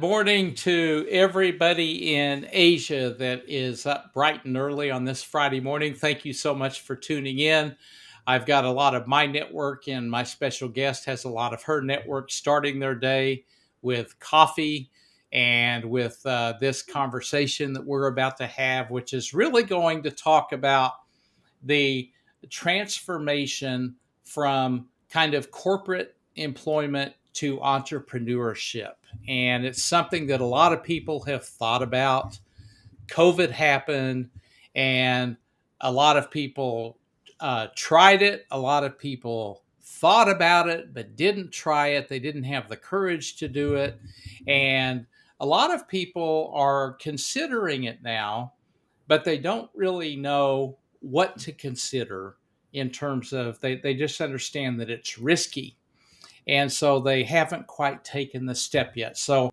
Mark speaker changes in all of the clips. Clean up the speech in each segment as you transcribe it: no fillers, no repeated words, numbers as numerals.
Speaker 1: morning to everybody in Asia that is up bright and early on this Friday morning. Thank you so much for tuning in. I've got a lot of my network, and my special guest has a lot of her network starting their day with coffee and with this conversation that we're about to have, which is really going to talk about the transformation from kind of corporate employment to entrepreneurship. And it's something that a lot of people have thought about. COVID happened, and a lot of people tried it. A lot of people thought about it, but didn't try it. They didn't have the courage to do it. And a lot of people are considering it now, but they don't really know what to consider in terms of they just understand that it's risky. And so they haven't quite taken the step yet. So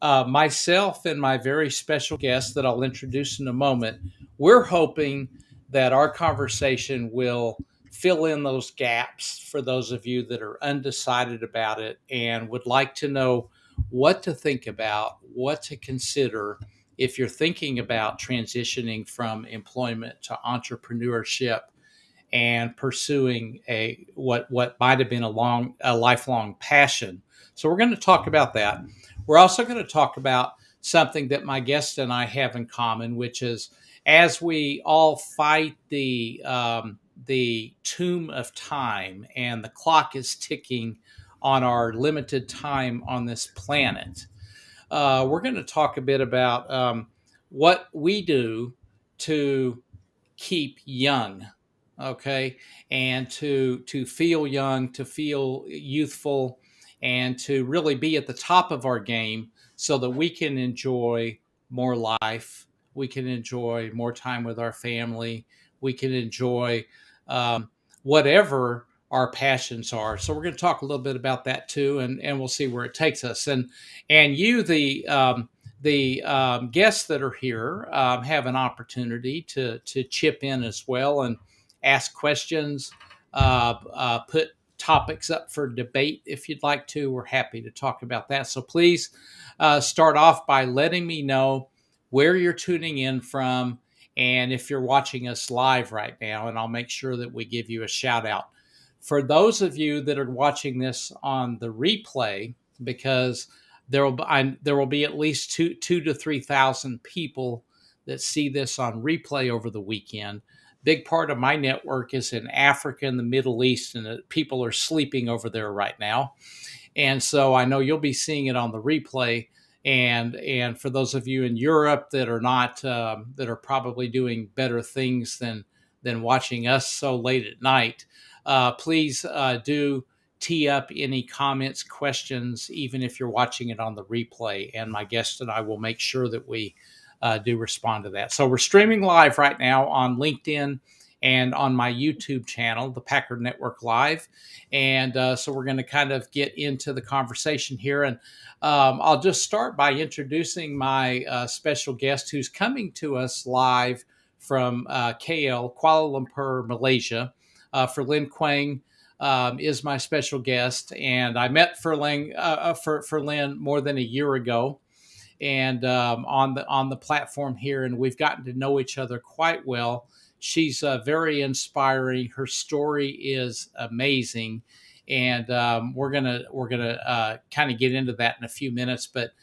Speaker 1: myself and my very special guest that I'll introduce in a moment, we're hoping that our conversation will fill in those gaps for those of you that are undecided about it and would like to know what to think about, what to consider if you're thinking about transitioning from employment to entrepreneurship and pursuing a what might have been a lifelong passion. So we're going to talk about that. We're also going to talk about something that my guest and I have in common, which is as we all fight the tomb of time and the clock is ticking on our limited time on this planet. We're going to talk a bit about what we do to keep young, okay, and to feel young, to feel youthful, and to really be at the top of our game so that we can enjoy more life, we can enjoy more time with our family, we can enjoy whatever our passions are. So we're going to talk a little bit about that too, and we'll see where it takes us. And you, the guests that are here have an opportunity to chip in as well and ask questions, put topics up for debate if you'd like to. We're happy to talk about that. So please start off by letting me know where you're tuning in from and if you're watching us live right now, and I'll make sure that we give you a shout out. For those of you that are watching this on the replay, because there will be at least two to 3,000 people that see this on replay over the weekend. Big part of my network is in Africa and the Middle East, and people are sleeping over there right now. And so I know you'll be seeing it on the replay. And for those of you in Europe that are not that are probably doing better things than watching us so late at night, please do tee up any comments, questions, even if you're watching it on the replay. And my guest and I will make sure that we do respond to that. So we're streaming live right now on LinkedIn and on my YouTube channel, the Packard Network Live. And so we're going to kind of get into the conversation here. And I'll just start by introducing my special guest who's coming to us live from KL, Kuala Lumpur, Malaysia. Ferlyn Kwang is my special guest, and I met Ferlyn more than a year ago, and on the platform here, and we've gotten to know each other quite well. She's very inspiring. Her story is amazing, and we're gonna kind of get into that in a few minutes. But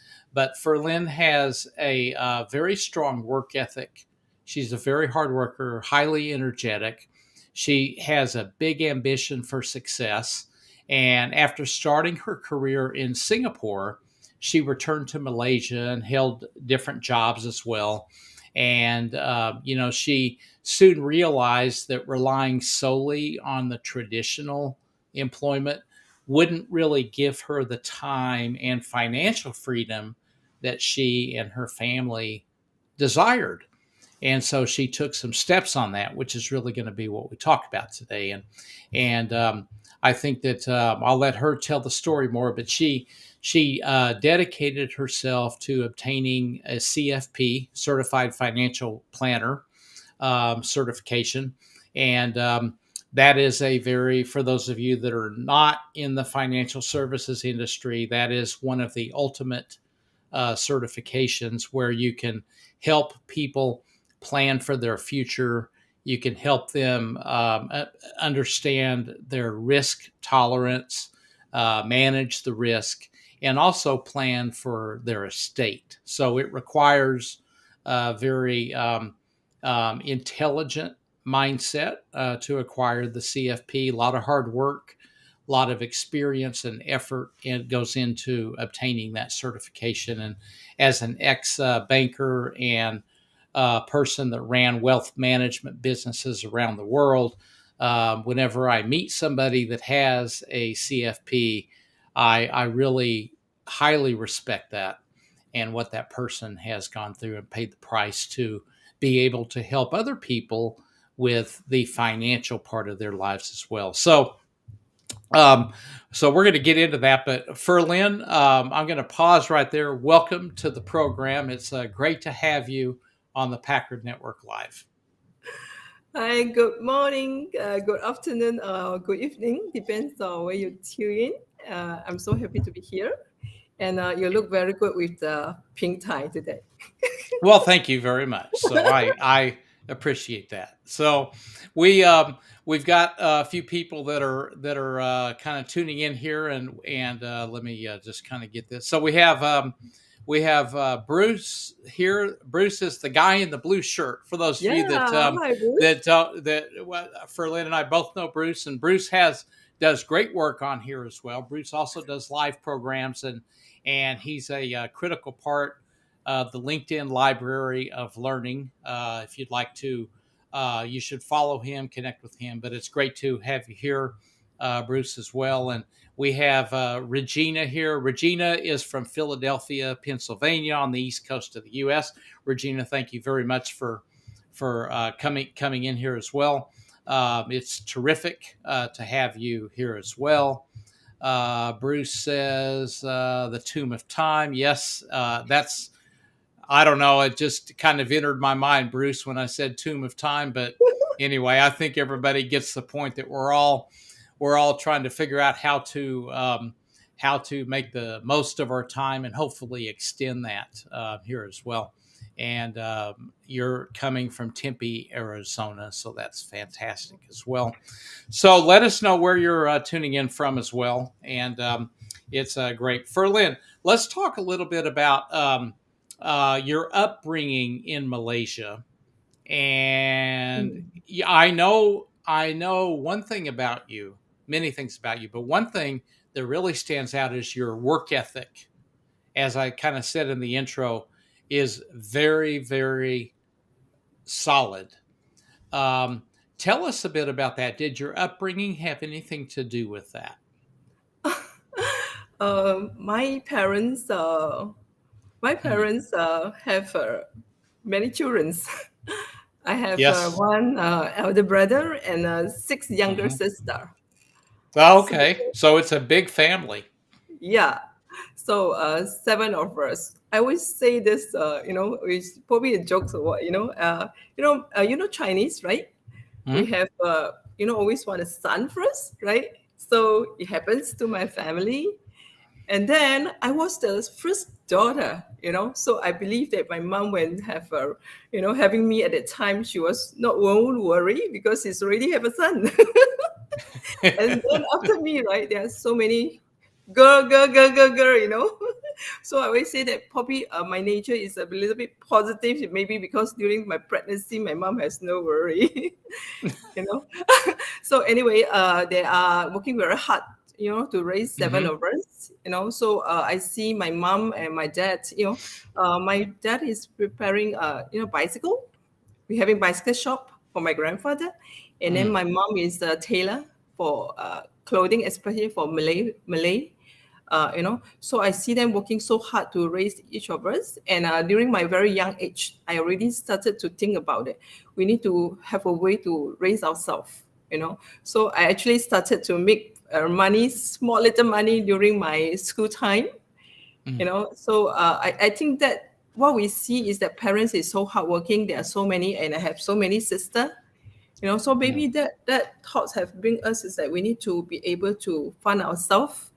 Speaker 1: Ferlyn has a very strong work ethic. She's a very hard worker, highly energetic. She has a big ambition for success. And after starting her career in Singapore, she returned to Malaysia and held different jobs as well. And, she soon realized that relying solely on the traditional employment wouldn't really give her the time and financial freedom that she and her family desired. And so she took some steps on that, which is really going to be what we talk about today. And I think that I'll let her tell the story more. But she dedicated herself to obtaining a CFP, Certified Financial Planner certification, and that is for those of you that are not in the financial services industry, that is one of the ultimate certifications where you can help people plan for their future. You can help them understand their risk tolerance, manage the risk, and also plan for their estate. So it requires a very intelligent mindset to acquire the CFP. A lot of hard work, a lot of experience and effort goes into obtaining that certification. And as an ex banker and person that ran wealth management businesses around the world, whenever I meet somebody that has a CFP, I really highly respect that and what that person has gone through and paid the price to be able to help other people with the financial part of their lives as well. Um, so we're going to get into that. But Ferlyn, I'm going to pause right there. Welcome to the program. It's great to have you on the Packard Network Live.
Speaker 2: Hi, good morning, good afternoon, good evening, depends on where you tune in. I'm so happy to be here. And you look very good with the pink tie today.
Speaker 1: Well, thank you very much. So I appreciate that. So we we've got a few people that are kind of tuning in here, and let me just kind of get this. So we have Bruce here. Bruce is the guy in the blue shirt. For those of you
Speaker 2: Yeah, hi, Bruce.
Speaker 1: Ferlyn and I both know Bruce, and Bruce does great work on here as well. Bruce also does live programs, and he's a critical part of the LinkedIn library of learning. If you'd like to, you should follow him, connect with him. But it's great to have you here, Bruce, as well. And we have Regina here. Regina is from Philadelphia, Pennsylvania, on the east coast of the U.S. Regina, thank you very much for coming in here as well. It's terrific to have you here as well. Bruce says the Tomb of Time. Yes, that's. I don't know. It just kind of entered my mind, Bruce, when I said Tomb of Time. But anyway, I think everybody gets the point that we're all trying to figure out how to make the most of our time and hopefully extend that here as well. And you're coming from Tempe, Arizona, so that's fantastic as well. So let us know where you're tuning in from as well, and it's great. Ferlyn, let's talk a little bit about your upbringing in Malaysia. And
Speaker 2: Mm.
Speaker 1: I know one thing about you, many things about you, but one thing that really stands out is your work ethic. As I kind of said in the intro, is very, very solid. Um, Tell us a bit about that. Did your upbringing have anything to do with that?
Speaker 2: My parents,
Speaker 1: Hmm.
Speaker 2: have many children. I have
Speaker 1: Yes.
Speaker 2: one elder brother and six younger
Speaker 1: Hmm.
Speaker 2: sister.
Speaker 1: Oh,
Speaker 2: So
Speaker 1: okay. So it's a big family.
Speaker 2: yeah, so seven of us. I always say this, it's probably a joke or what, Chinese, right? We
Speaker 1: Hmm.
Speaker 2: have, always want a son first, right? So it happens to my family. And then I was the first daughter, so I believe that my mom, when have, having me at that time, she was not won't worry because she's already have a son. And then after me, right, there are so many girl. So I always say that probably my nature is a little bit positive, maybe because during my pregnancy, my mom has no worry, you know. So anyway, they are working very hard, to raise seven
Speaker 1: Hmm.
Speaker 2: of us, So I see my mom and my dad, my dad is preparing, bicycle. We're having bicycle shop for my grandfather, and then
Speaker 1: Mm.
Speaker 2: my mom is a tailor for clothing, especially for Malay. So I see them working so hard to raise each of us. And during my very young age, I already started to think about it. We need to have a way to raise ourselves. So I actually started to make money, small little money during my school time.
Speaker 1: Mm.
Speaker 2: So I think that what we see is that parents is so hardworking. There are so many, and I have so many sisters. So
Speaker 1: Yeah.
Speaker 2: maybe that thoughts have bring us is that we need to be able to fund ourselves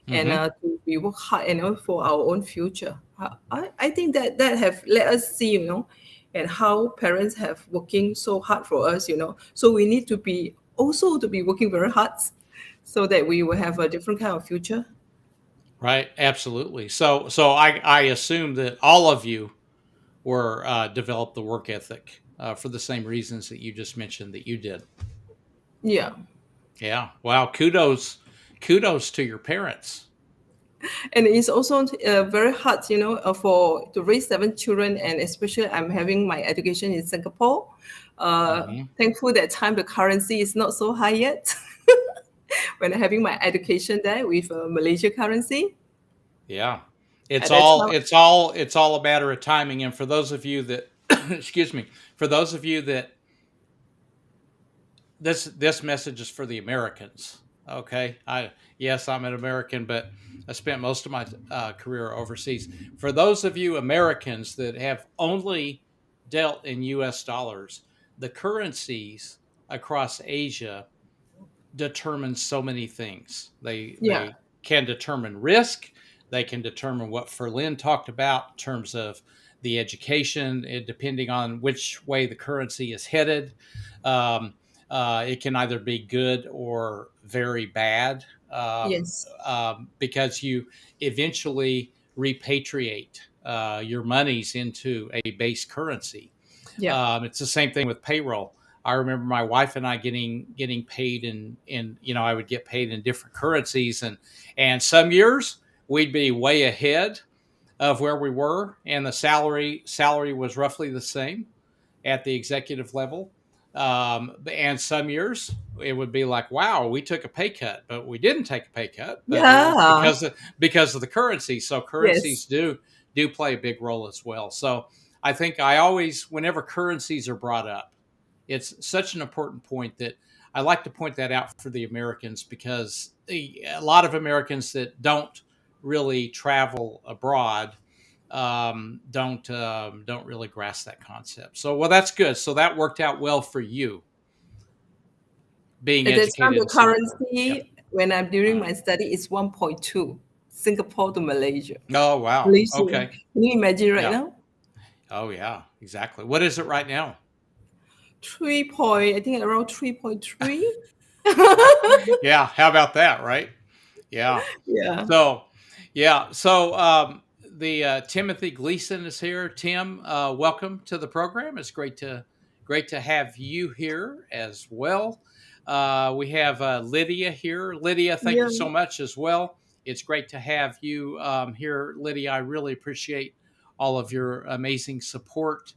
Speaker 2: and
Speaker 1: Hmm.
Speaker 2: to we work hard, for our own future. I think that have let us see, and how parents have working so hard for us, So we need to be also to be working very hard so that we will have a different kind of future.
Speaker 1: Right. Absolutely. So I assume that all of you were developed the work ethic for the same reasons that you just mentioned that you did.
Speaker 2: Yeah.
Speaker 1: Yeah. Wow. Kudos to your parents.
Speaker 2: And it's also very hard, for to raise 7 children, and especially I'm having my education in Singapore.
Speaker 1: Hmm.
Speaker 2: Thankful that time the currency is not so high yet. When I'm having my education there with Malaysia currency
Speaker 1: Yeah.
Speaker 2: at that time.
Speaker 1: It's all a matter of timing. And for those of you that, excuse me, for those of you that this message is for the Americans. Okay, yes, I'm an American, but I spent most of my career overseas. For those of you Americans that have only dealt in U.S. dollars, the currencies across Asia determine so many things.
Speaker 2: Yeah.
Speaker 1: They can determine risk. They can determine what Ferlyn talked about in terms of the education, depending on which way the currency is headed. Um, it can either be good or very bad,
Speaker 2: Yes.
Speaker 1: because you eventually repatriate your monies into a base currency.
Speaker 2: Yeah.
Speaker 1: It's the same thing with payroll. I remember my wife and I getting paid in I would get paid in different currencies, and some years we'd be way ahead of where we were, and the salary was roughly the same at the executive level. And some years it would be like, wow, we took a pay cut, but we didn't take a pay cut, but it was
Speaker 2: Yeah.
Speaker 1: because of the currency. So currencies
Speaker 2: Yes.
Speaker 1: do play a big role as well. So I think I always, whenever currencies are brought up, it's such an important point that I like to point that out for the Americans, because a lot of Americans that don't really travel abroad don't really grasp that concept. So, well, that's good. So that worked out well for you, being
Speaker 2: At that time,
Speaker 1: educated
Speaker 2: the
Speaker 1: in Singapore. Yep.
Speaker 2: currency when I'm during
Speaker 1: Uh,
Speaker 2: my study is 1.2 Singapore to Malaysia.
Speaker 1: oh wow.
Speaker 2: Malaysia.
Speaker 1: Okay.
Speaker 2: Can you imagine right
Speaker 1: Yeah.
Speaker 2: now?
Speaker 1: Oh yeah. Exactly. What is it right now?
Speaker 2: I think around 3.3.
Speaker 1: Yeah. How about that? Right. Yeah.
Speaker 2: Yeah.
Speaker 1: So, yeah. So, the Timothy Gleason is here. Tim, welcome to the program. It's great to have you here as well. We have Lydia here. Lydia, thank
Speaker 2: Yeah.
Speaker 1: you so much as well. It's great to have you here, Lydia. I really appreciate all of your amazing support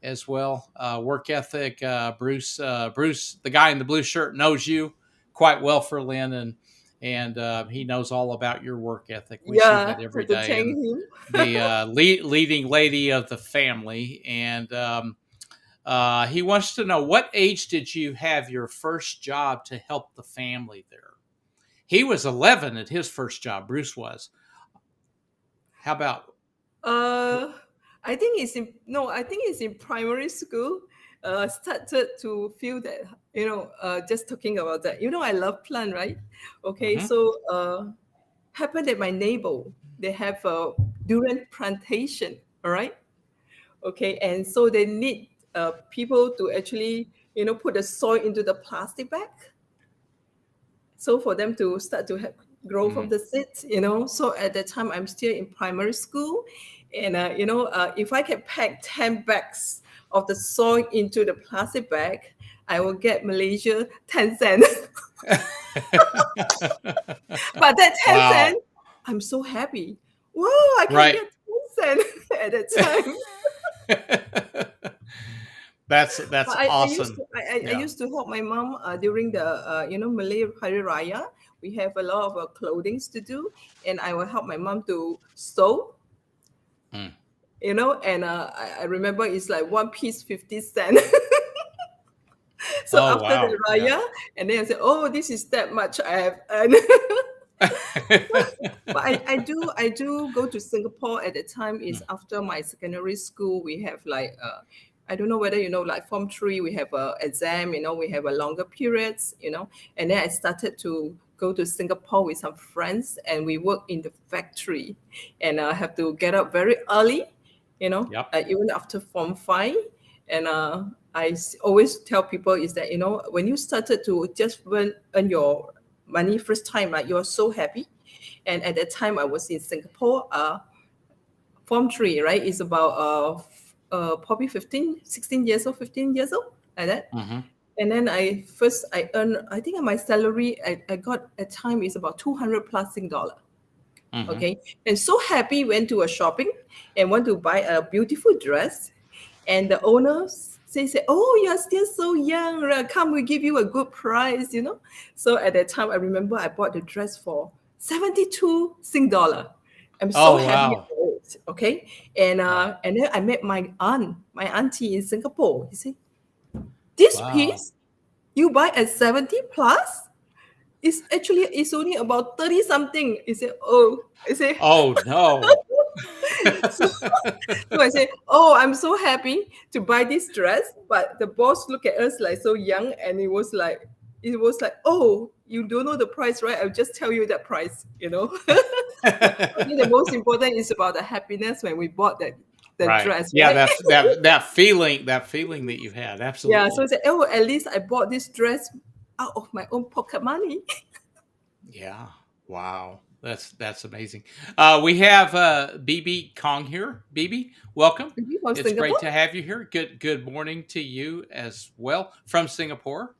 Speaker 1: as well. Work ethic. Bruce, the guy in the blue shirt, knows you quite well, for Lynn, and he knows all about your work ethic. We see
Speaker 2: Yeah.
Speaker 1: that every
Speaker 2: Have to
Speaker 1: day,
Speaker 2: thank
Speaker 1: and
Speaker 2: him.
Speaker 1: the leading lady of the family. And he wants to know, what age did you have your first job to help the family there? He was 11 at his first job. Bruce was. How about?
Speaker 2: Uh, I think it's in no. I think it's in primary school. Started to feel that just talking about that. I love plant, right? Okay,
Speaker 1: Mhm.
Speaker 2: so happened that my neighbor, they have a durian plantation. All right. Okay, and so they need people to actually put the soil into the plastic bag, so for them to start to have grow from
Speaker 1: Mhm.
Speaker 2: the seeds. So at that time I'm still in primary school, and if I can pack 10 bags of the soil into the plastic bag, I will get Malaysia 10 cents. But that 10
Speaker 1: Wow.
Speaker 2: cents, I'm so happy. Wow, I can
Speaker 1: Right.
Speaker 2: get 10 cents at that time.
Speaker 1: That's
Speaker 2: But I used
Speaker 1: awesome.
Speaker 2: to I
Speaker 1: Yeah.
Speaker 2: used to help my mom during the Malay Hari Raya. We have a lot of clothing to do, and I will help my mom to sew.
Speaker 1: Mm.
Speaker 2: And I remember it's like one piece 50 cents. So
Speaker 1: Oh
Speaker 2: after
Speaker 1: wow.
Speaker 2: the
Speaker 1: Yeah.
Speaker 2: Raya, and then I said, "Oh, this is that much I have earned." But I do go to Singapore at the time is
Speaker 1: Mm.
Speaker 2: after my secondary school. We have like I don't know whether like Form 3 we have a exam, we have a longer periods, and then I started to go to Singapore with some friends, and we work in the factory, and I have to get up very early,
Speaker 1: Yep.
Speaker 2: even after Form 5. And always tell people is that, when you started to just earn your money first time, right, you're so happy. And at that time, I was in Singapore, Form 3, right, is about probably 15, 16 years old, 15 years old, like that.
Speaker 1: Mm-hmm.
Speaker 2: And then I earned, I think my salary I got at time is about 200 plus Sing dollar.
Speaker 1: Mm-hmm.
Speaker 2: Okay. And so happy, went to a shopping and want to buy a beautiful dress. And the owner say, oh, you're still so young. Come, we give you a good price. So at that time, I remember I bought the dress for 72 Sing dollar. I'm so
Speaker 1: Oh,
Speaker 2: happy
Speaker 1: wow.
Speaker 2: about it. Okay. And
Speaker 1: Wow.
Speaker 2: and then I met my auntie in Singapore. He said, this
Speaker 1: Wow.
Speaker 2: piece you buy at 70 plus, it's only about 30 something. He said, oh, I say,
Speaker 1: Oh, no.
Speaker 2: so, so I say, oh, I'm so happy to buy this dress. But the boss look at us like so young, and it was like, oh, you don't know the price, right? I'll just tell you that price. I think the most important is about the happiness when we bought the
Speaker 1: Right.
Speaker 2: dress,
Speaker 1: Yeah,
Speaker 2: right?
Speaker 1: that feeling that you had.
Speaker 2: Yeah. So I
Speaker 1: Absolutely.
Speaker 2: said, oh, at least I bought this dress out of my own pocket money.
Speaker 1: Yeah. Wow. That's amazing. We have BB Kong here. BB, welcome.
Speaker 2: Maybe from
Speaker 1: It's great to
Speaker 2: Singapore.
Speaker 1: have you here. Good morning to you as well from Singapore.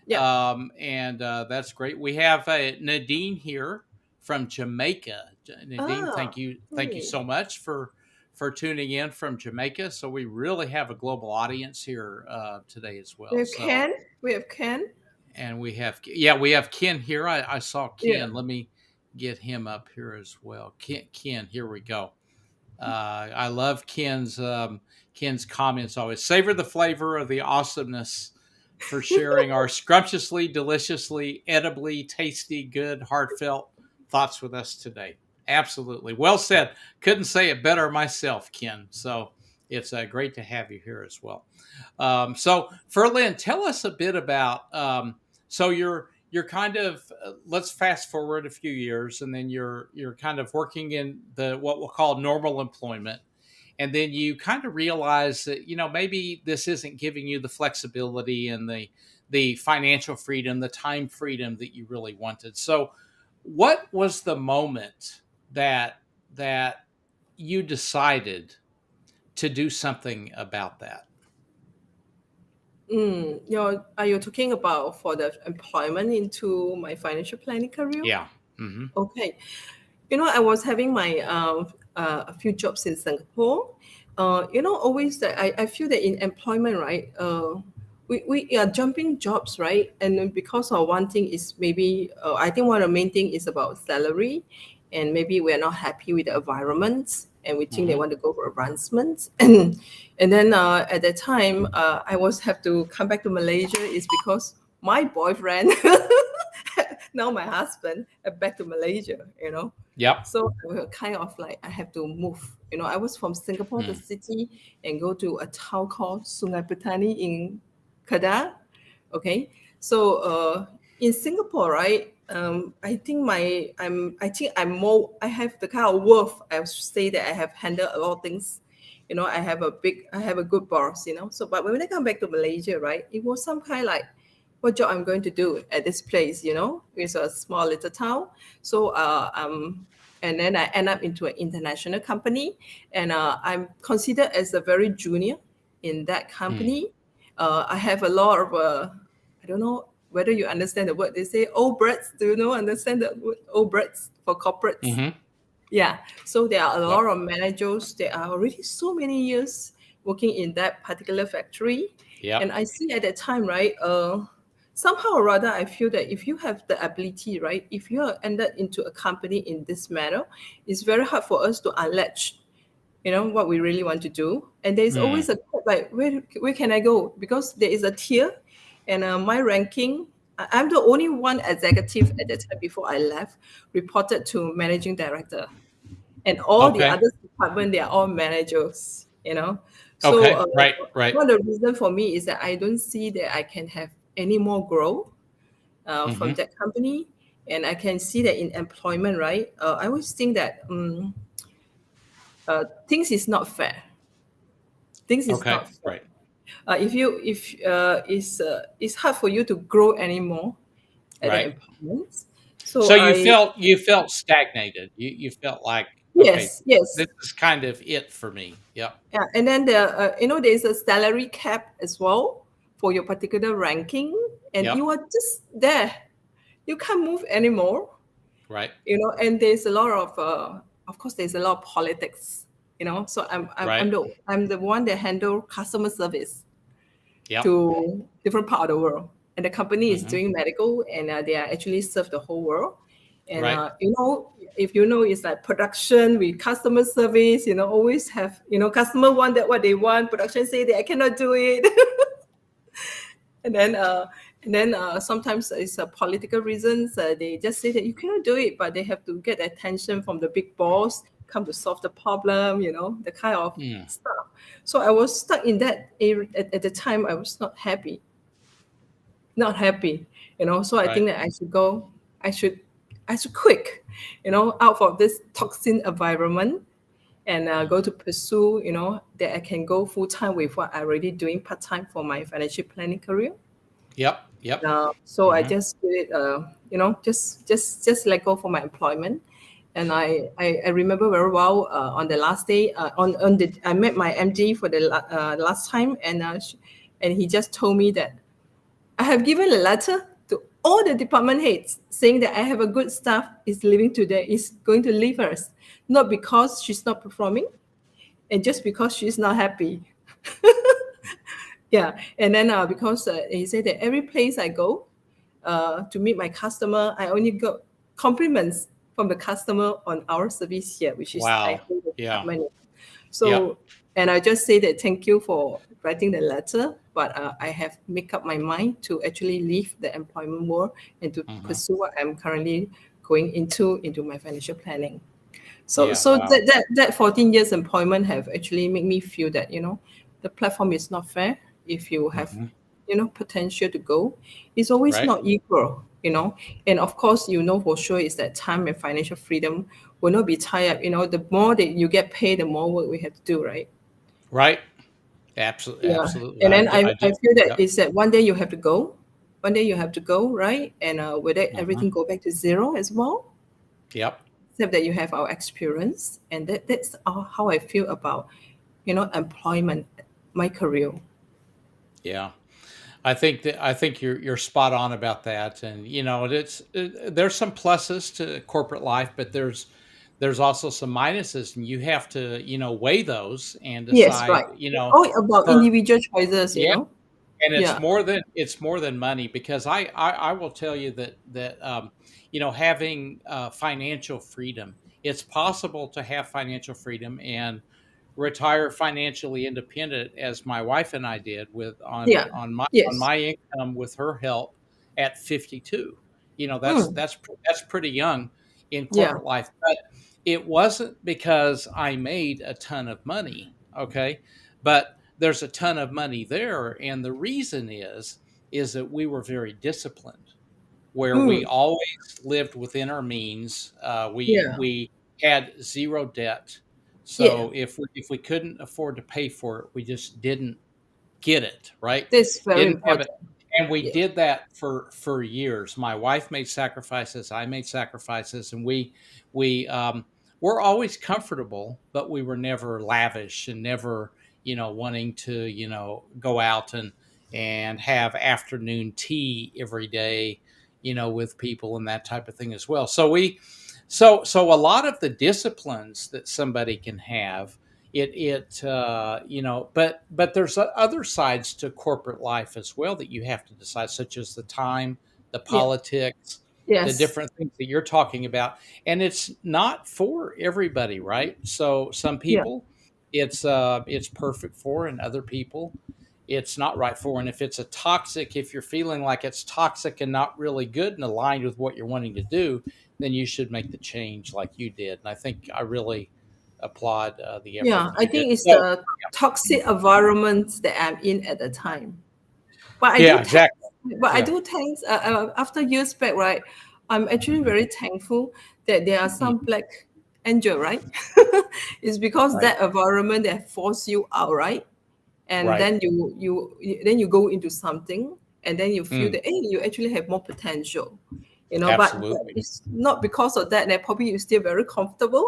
Speaker 2: Yeah.
Speaker 1: And that's great. We have Nadine here from Jamaica. Nadine,
Speaker 2: Ah,
Speaker 1: thank you
Speaker 2: okay.
Speaker 1: so much for tuning in from Jamaica. So we really have a global audience here today as
Speaker 2: We
Speaker 1: well.
Speaker 2: have
Speaker 1: So
Speaker 2: Ken. We have Ken.
Speaker 1: and we have Ken here. I saw
Speaker 2: Yeah.
Speaker 1: Ken. Let me get him up here as well. Ken, here we go. I love Ken's comments always. Savor the flavor of the awesomeness for sharing our scrumptiously, deliciously, edibly, tasty, good, heartfelt thoughts with us today. Absolutely. Well said. Couldn't say it better myself, Ken. So it's great to have you here as well. So, Ferlyn, tell us a bit about. So you're kind of let's fast forward a few years, and then you're kind of working in the what we'll call normal employment, and then you kind of realize that maybe this isn't giving you the flexibility and the financial freedom, the time freedom that you really wanted. So, what was the moment that you decided to do something about that?
Speaker 2: Are you talking about for the employment into my financial planning career?
Speaker 1: Yeah. Hmm.
Speaker 2: Okay. I was having my a few jobs in Singapore. Always that I feel that in employment, right? We are jumping jobs, right? And then because of one thing is maybe I think one of the main thing is about salary, and maybe we're not happy with the environment, and we think they
Speaker 1: Hmm.
Speaker 2: want to go for advancements. And then at that time, I was have to come back to Malaysia is because my boyfriend, now my husband, back to Malaysia.
Speaker 1: Yep.
Speaker 2: So I was kind of like I have to move. I was from Singapore, the
Speaker 1: Mm.
Speaker 2: city, and go to a town called Sungai Petani in Kedah. Okay, so in Singapore, right? I think I'm more. I have the kind of worth. I would say that I have handled a lot of things. I have a good boss. So, but when I come back to Malaysia, right, it was some kind like what job I'm going to do at this place. It's a small little town. So and then I end up into an international company, and I'm considered as a very junior in that
Speaker 1: Mm.
Speaker 2: company. I have a lot of I don't know whether you understand the word they say old brats. Do you know understand the word old brats for corporates?
Speaker 1: Hmm.
Speaker 2: Yeah. So there are a
Speaker 1: Yep.
Speaker 2: lot of managers that are already so many years working in that particular factory.
Speaker 1: Yep.
Speaker 2: And I see at that time, right, somehow or rather, I feel that if you have the ability, right, if you are ended into a company in this manner, it's very hard for us to unlatch, what we really want to do. And there's
Speaker 1: Mm.
Speaker 2: always a like, where can I go? Because there is a tier, and my ranking, I'm the only one executive at that time before I left, reported to managing director, and all the
Speaker 1: Okay.
Speaker 2: other department they are all managers. So
Speaker 1: Okay. Right. Right.
Speaker 2: one of the reason for me is that I don't see that I can have any more growth from
Speaker 1: Hmm.
Speaker 2: that company. And I can see that in employment, right? I always think that things is not fair. Things is
Speaker 1: Okay.
Speaker 2: not fair.
Speaker 1: Right.
Speaker 2: If it's hard for you to grow anymore at the
Speaker 1: Right.
Speaker 2: employment. So
Speaker 1: So
Speaker 2: I
Speaker 1: you felt stagnated. You felt like, okay,
Speaker 2: yes,
Speaker 1: this
Speaker 2: yes.
Speaker 1: is kind of it for me. Yep.
Speaker 2: Yeah, and then there's a salary cap as well for your particular ranking, and
Speaker 1: Yep.
Speaker 2: you are just there. You can't move anymore.
Speaker 1: Right.
Speaker 2: And there's a lot of course, there's a lot of politics. So
Speaker 1: Right.
Speaker 2: I'm the one that handle customer service
Speaker 1: Yep.
Speaker 2: to different part of the world, and the company is
Speaker 1: Hmm.
Speaker 2: doing medical, and they are actually serve the whole world. And
Speaker 1: Right.
Speaker 2: if it's like production with customer service, always have customer want that what they want, production say that I cannot do it. And then sometimes it's political reasons. They just say that you cannot do it, but they have to get attention from the big boss, come to solve the problem. The kind of
Speaker 1: Mm.
Speaker 2: stuff. So I was stuck in that area at the time. I was not happy. So I
Speaker 1: Right.
Speaker 2: think that I should go. I should I should quit. Out of this toxic environment, and
Speaker 1: Mm.
Speaker 2: go to pursue. That I can go full time with what I already doing part time for my financial planning career.
Speaker 1: Yep. Yep.
Speaker 2: So I
Speaker 1: Hmm.
Speaker 2: just did it, just let go for my employment. And I remember very well on the last day, I met my MD for the last time, and he just told me that I have given a letter to all the department heads saying that I have a good staff is leaving today, is going to leave us, not because she's not performing, and just because she's not happy. Yeah, and then because he said that every place I go to meet my customer, I only got compliments from the customer on our service here, which is I
Speaker 1: Wow.
Speaker 2: hold the
Speaker 1: Yeah.
Speaker 2: department.
Speaker 1: Yep.
Speaker 2: So, and I just say that thank you for writing the letter, but I have make up my mind to actually leave the employment world and to
Speaker 1: Hmm.
Speaker 2: pursue what I'm currently going into my financial planning. So,
Speaker 1: Yeah.
Speaker 2: so
Speaker 1: Wow.
Speaker 2: that 14 years employment have actually made me feel that the platform is not fair. If you have
Speaker 1: Hmm.
Speaker 2: potential to go, it's always
Speaker 1: Right.
Speaker 2: not equal. And of course, for sure is that time and financial freedom will not be tied up. The more that you get paid, the more work we have to do, right?
Speaker 1: Right. Absolutely.
Speaker 2: Yeah.
Speaker 1: Absolutely.
Speaker 2: And then
Speaker 1: I
Speaker 2: I
Speaker 1: do.
Speaker 2: feel that
Speaker 1: Yep.
Speaker 2: is that one day you have to go, right? And whether
Speaker 1: Hmm.
Speaker 2: everything go back to zero as well,
Speaker 1: Yep.
Speaker 2: except that you have our experience, and that's how I feel about employment, my career.
Speaker 1: Yeah. I think you're spot on about that, and there's some pluses to corporate life, but there's also some minuses, and you have to weigh those and
Speaker 2: Yes,
Speaker 1: decide
Speaker 2: right. It's all about
Speaker 1: for
Speaker 2: individual choices.
Speaker 1: yeah. And
Speaker 2: Yeah,
Speaker 1: it's more than money, because I will tell you that having financial freedom, it's possible to have financial freedom and retire financially independent, as my wife and I did, with
Speaker 2: yeah,
Speaker 1: on
Speaker 2: yes.
Speaker 1: my income with her help at 52.
Speaker 2: Mm,
Speaker 1: That's pretty young in
Speaker 2: yeah,
Speaker 1: corporate life, but it wasn't because I made a ton of money, okay? But there's a ton of money there, and the reason is that we were very disciplined, where we
Speaker 2: mm,
Speaker 1: always lived within our means.
Speaker 2: yeah,
Speaker 1: We had zero debt,
Speaker 2: yeah.
Speaker 1: so if we couldn't afford to pay for it, we just didn't get it, right?
Speaker 2: That's very
Speaker 1: Didn't have it.
Speaker 2: important.
Speaker 1: And we
Speaker 2: Yeah,
Speaker 1: did that for years. My wife made sacrifices, I made sacrifices, and we were always comfortable, but we were never lavish, and never wanting to go out and have afternoon tea every day, with people and that type of thing as well. So a lot of the disciplines that somebody can have, but there's other sides to corporate life as well that you have to decide, such as the time, the
Speaker 2: yeah,
Speaker 1: politics, the
Speaker 2: yes,
Speaker 1: different things that you're talking about, and it's not for everybody, right? So some
Speaker 2: yeah,
Speaker 1: people it's perfect for, and other people it's not right for. And if you're feeling like it's toxic and not really good and aligned with what you're wanting to do, then you should make the change like you did. And I think I really applaud the effort
Speaker 2: yeah.
Speaker 1: that
Speaker 2: I
Speaker 1: you did.
Speaker 2: think it's
Speaker 1: So
Speaker 2: the toxic environment that I'm in at the time. But I do
Speaker 1: yeah,
Speaker 2: thanks.
Speaker 1: exactly.
Speaker 2: But I
Speaker 1: Yeah.
Speaker 2: do thanks. After years back, right? I'm actually very thankful that there are some
Speaker 1: Mhm.
Speaker 2: black angel, right? It's because
Speaker 1: Right.
Speaker 2: that environment that force you out, right? And
Speaker 1: Right.
Speaker 2: then then you go into something, and then you feel
Speaker 1: Mm,
Speaker 2: that hey, you actually have more potential, but
Speaker 1: absolutely.
Speaker 2: it's not because of that that probably you're still very comfortable.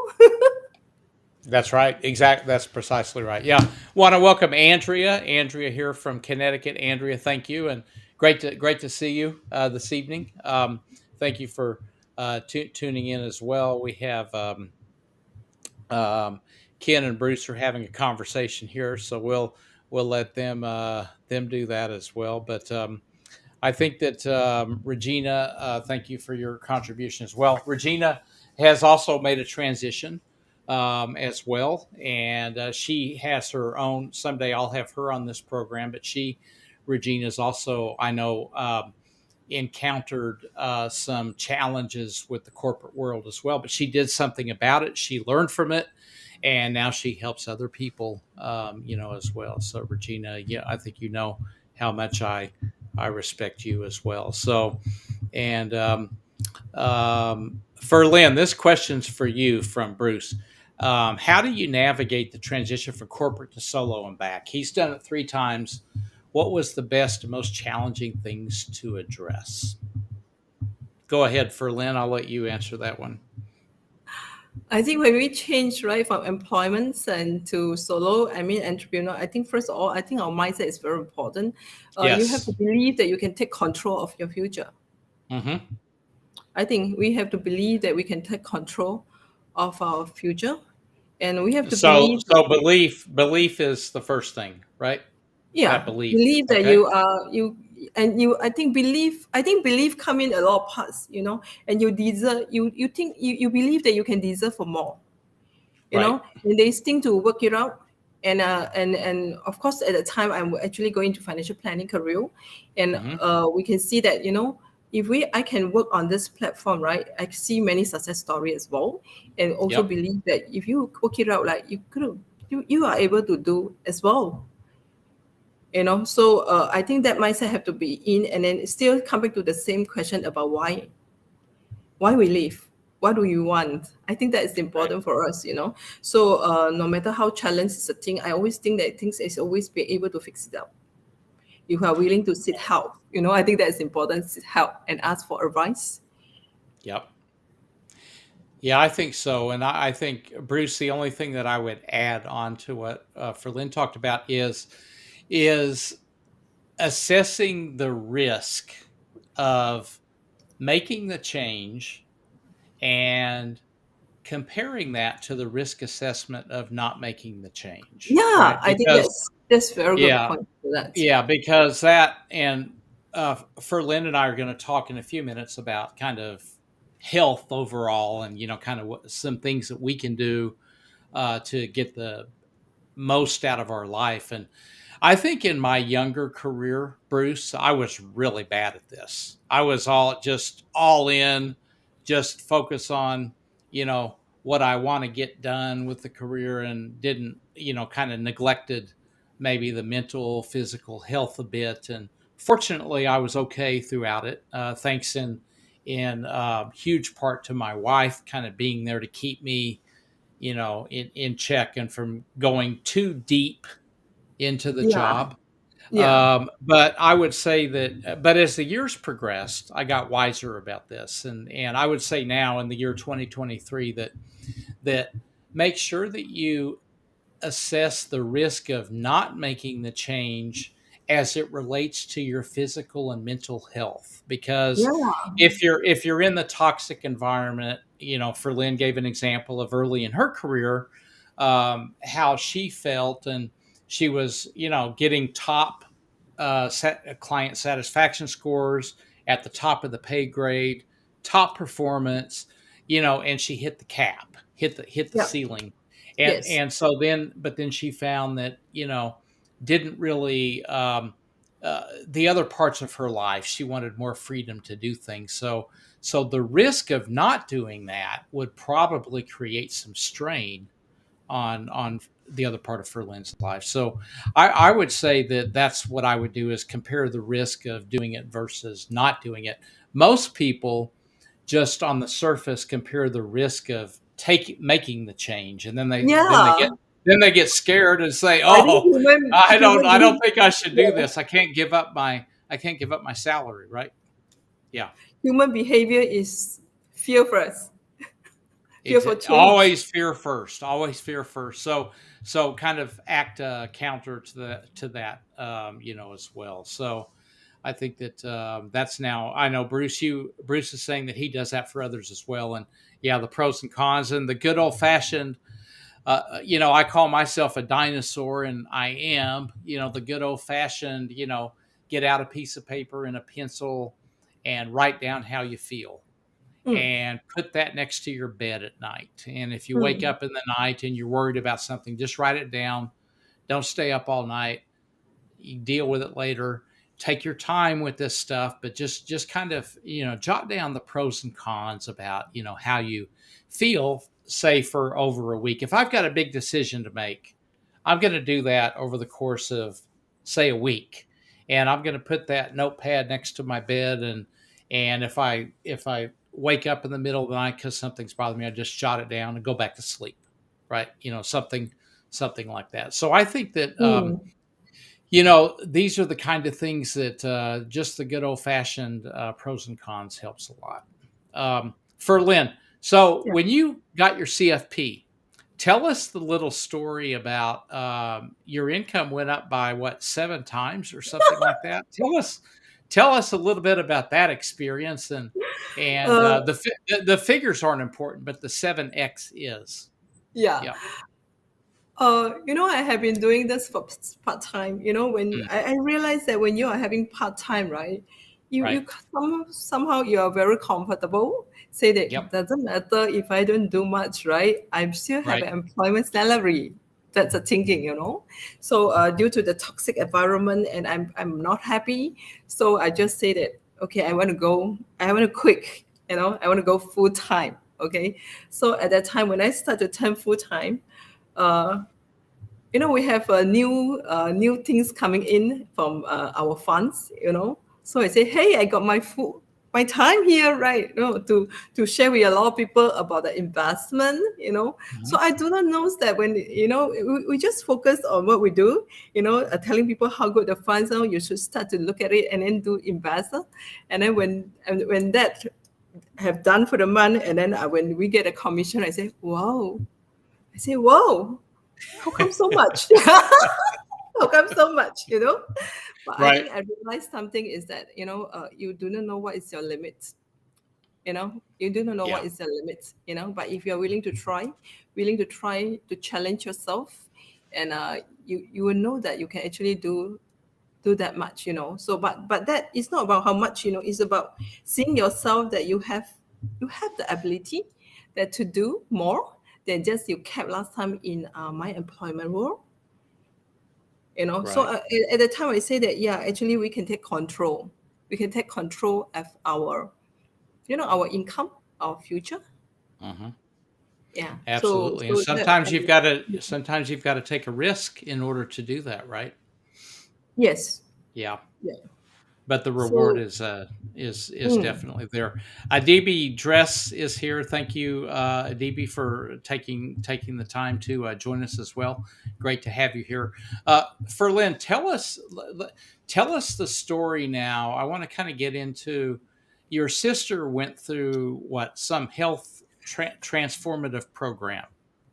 Speaker 1: That's right. Exactly. That's precisely right. Yeah. Want to welcome Andrea. Andrea here from Connecticut. Andrea, thank you, and great to see you this evening. Thank you for tuning in as well. We have um, Ken and Bruce are having a conversation here, so we'll let them do that as well. But I think that Regina, thank you for your contribution as well. Regina has also made a transition as well, and she has her own. Someday I'll have her on this program, but Regina's also, I know, encountered some challenges with the corporate world as well, but she did something about it. She learned from it, and now she helps other people, as well. So, Regina, yeah, I think you know how much I respect you as well. So, and Ferlyn, this question's for you from Bruce. How do you navigate the transition from corporate to solo and back? He's done it 3 times. What was the best, most challenging things to address? Go ahead, Ferlyn. I'll let you answer that one.
Speaker 2: I think when we change right from employments and to solo, I mean entrepreneur, I think first of all, I think our mindset is very important. You have to
Speaker 1: Yes.
Speaker 2: believe that you can take control of your future.
Speaker 1: Mm-hmm.
Speaker 2: I think we have to believe that we can take control of our future, and we have to
Speaker 1: So,
Speaker 2: believe
Speaker 1: so belief is the first thing, right? That
Speaker 2: yeah
Speaker 1: belief.
Speaker 2: believe that
Speaker 1: Okay.
Speaker 2: you are you and you I think belief come in a lot of parts, and you deserve you think you believe that you can deserve for more,
Speaker 1: Right.
Speaker 2: and they think to work it out. And of course at the time I'm actually going to financial planning career, and
Speaker 1: Mm-hmm.
Speaker 2: we can see that if we I can work on this platform, right? I see many success story as well, and also
Speaker 1: Yep.
Speaker 2: believe that if you work it out, like you are able to do as well. So I think that mindset have to be in, and then still come back to the same question about why we live, what do you want. I think that is
Speaker 1: Right.
Speaker 2: important for us, so no matter how challenged is a thing, I always think that things is always be able to fix it out if you are willing to seek help. I think that is important, seek help and ask for advice.
Speaker 1: Yep. Yeah, I think so. And I think, Bruce, the only thing that I would add on to what Ferlyn talked about is assessing the risk of making the change and comparing that to the risk assessment of not making the change,
Speaker 2: Yeah,
Speaker 1: right?
Speaker 2: I think
Speaker 1: Because,
Speaker 2: that's very good
Speaker 1: yeah,
Speaker 2: point for that.
Speaker 1: yeah, because that and Ferlyn and I are going to talk in a few minutes about kind of health overall, and kind of some things that we can do to get the most out of our life. And I think in my younger career, Bruce, I was really bad at this. I was all in, just focus on, what I want to get done with the career, and didn't, kind of neglected maybe the mental, physical health a bit. And fortunately, I was okay throughout it. Thanks in huge part to my wife kind of being there to keep me, in check and from going too deep into the
Speaker 2: Yeah,
Speaker 1: job.
Speaker 2: yeah,
Speaker 1: But I would say that, but as the years progressed, I got wiser about this. And I would say now in the year 2023 that make sure that you assess the risk of not making the change as it relates to your physical and mental health, because
Speaker 2: yeah,
Speaker 1: if you're in the toxic environment, Ferlyn gave an example of early in her career, how she felt, and she was getting top client satisfaction scores at the top of the pay grade, top performance, and she hit the cap, hit the
Speaker 2: yeah,
Speaker 1: ceiling. and
Speaker 2: yes,
Speaker 1: and so then but then she found that didn't really the other parts of her life, she wanted more freedom to do things. So the risk of not doing that would probably create some strain on the other part of Ferlyn's life. So I would say that that's what I would do, is compare the risk of doing it versus not doing it. Most people just on the surface compare the risk of making the change, and then
Speaker 2: Yeah,
Speaker 1: they get scared and say,
Speaker 2: I think
Speaker 1: "Oh, I don't
Speaker 2: human
Speaker 1: think I should do
Speaker 2: yeah,
Speaker 1: this. I can't give up my salary." Right? Yeah.
Speaker 2: human behavior is fear first, fear for change.
Speaker 1: Always fear first. Always fear first. So kind of act counter to that, as well. So I think that that's now. I know Bruce is saying that he does that for others as well. And yeah, the pros and cons and the good old fashioned. I call myself a dinosaur, and I am. The good old fashioned. Get out a piece of paper and a pencil, and write down how you feel
Speaker 2: Mm,
Speaker 1: and put that next to your bed at night. And if you wake
Speaker 2: mm,
Speaker 1: up in the night and you're worried about something, just write it down. Don't stay up all night. You deal with it later. Take your time with this stuff, but just kind of, jot down the pros and cons about, how you feel, say for over a week. If I've got a big decision to make, I'm going to do that over the course of, say, a week. And I'm going to put that notepad next to my bed, and if I wake up in the middle of the night because something's bothering me, I just jot it down and go back to sleep. Right? Something like that. So I think that
Speaker 2: mm.
Speaker 1: these are the kind of things that just the good old fashioned pros and cons helps a lot. For Lynn, so
Speaker 2: Yeah.
Speaker 1: when you got your CFP, tell us the little story about your income went up by what, 7 times or something like that. Tell us a little bit about that experience, and
Speaker 2: Uh,
Speaker 1: the figures aren't important, but the 7x is.
Speaker 2: yeah.
Speaker 1: Yeah.
Speaker 2: I have been doing this for part time. When
Speaker 1: Mm,
Speaker 2: I realize that when you are having part time, right,
Speaker 1: right.
Speaker 2: somehow you are very comfortable. Say that
Speaker 1: Yep.
Speaker 2: doesn't matter if I don't do much, right? I still have
Speaker 1: Right.
Speaker 2: an employment salary. That's the thinking. So due to the toxic environment, and I'm not happy, so I just say that okay, I want to go. I want to quit. I want to go full time. Okay. So at that time, when I start to turn full time, uh, we have new things coming in from our funds. So I say, hey, I got my time here, right? To share with a lot of people about the investment. So
Speaker 1: Mhm.
Speaker 2: I do not know that when we just focus on what we do. Telling people how good the funds are, you should start to look at it and then do invest. And then when that have done for the month, and then when we get a commission, I say, wow. I say, wow, how come so much? How come so much? But I
Speaker 1: Right.
Speaker 2: think I realized something is that you do not know what is your limit. You do not know
Speaker 1: Yeah.
Speaker 2: what is the limit. But if you're willing to try to challenge yourself, and you will know that you can actually do that much. So but that is not about how much. It's about seeing yourself that you have the ability that to do more than just you kept last time in my employment world. So
Speaker 1: Right.
Speaker 2: at the time I say that, yeah, actually we can take control of our income, our future.
Speaker 1: Mhm.
Speaker 2: Yeah, so
Speaker 1: Absolutely. And
Speaker 2: so that
Speaker 1: sometimes you've got to take a risk in order to do that, right?
Speaker 2: yes.
Speaker 1: Yeah.
Speaker 2: Yeah.
Speaker 1: But the reward
Speaker 2: So
Speaker 1: is
Speaker 2: mm,
Speaker 1: definitely there. Adibi Dress is here. Thank you, Adibi, for taking the time to join us as well. Great to have you here. Ferlyn, tell us the story now. I want to kind of get into your sister went through what, some health transformative program,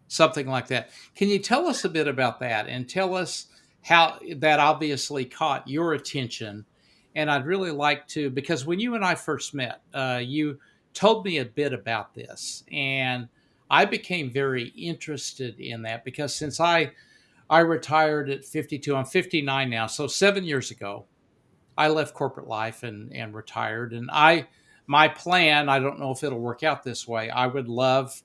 Speaker 1: something like that. Can you tell us a bit about that and tell us how that obviously caught your attention? And I'd really like to, because when you and I first met, you told me a bit about this, and I became very interested in that because since I retired at 52, I'm 59 now, so 7 years ago, I left corporate life and retired, and my plan, I don't know if it'll work out this way. I would love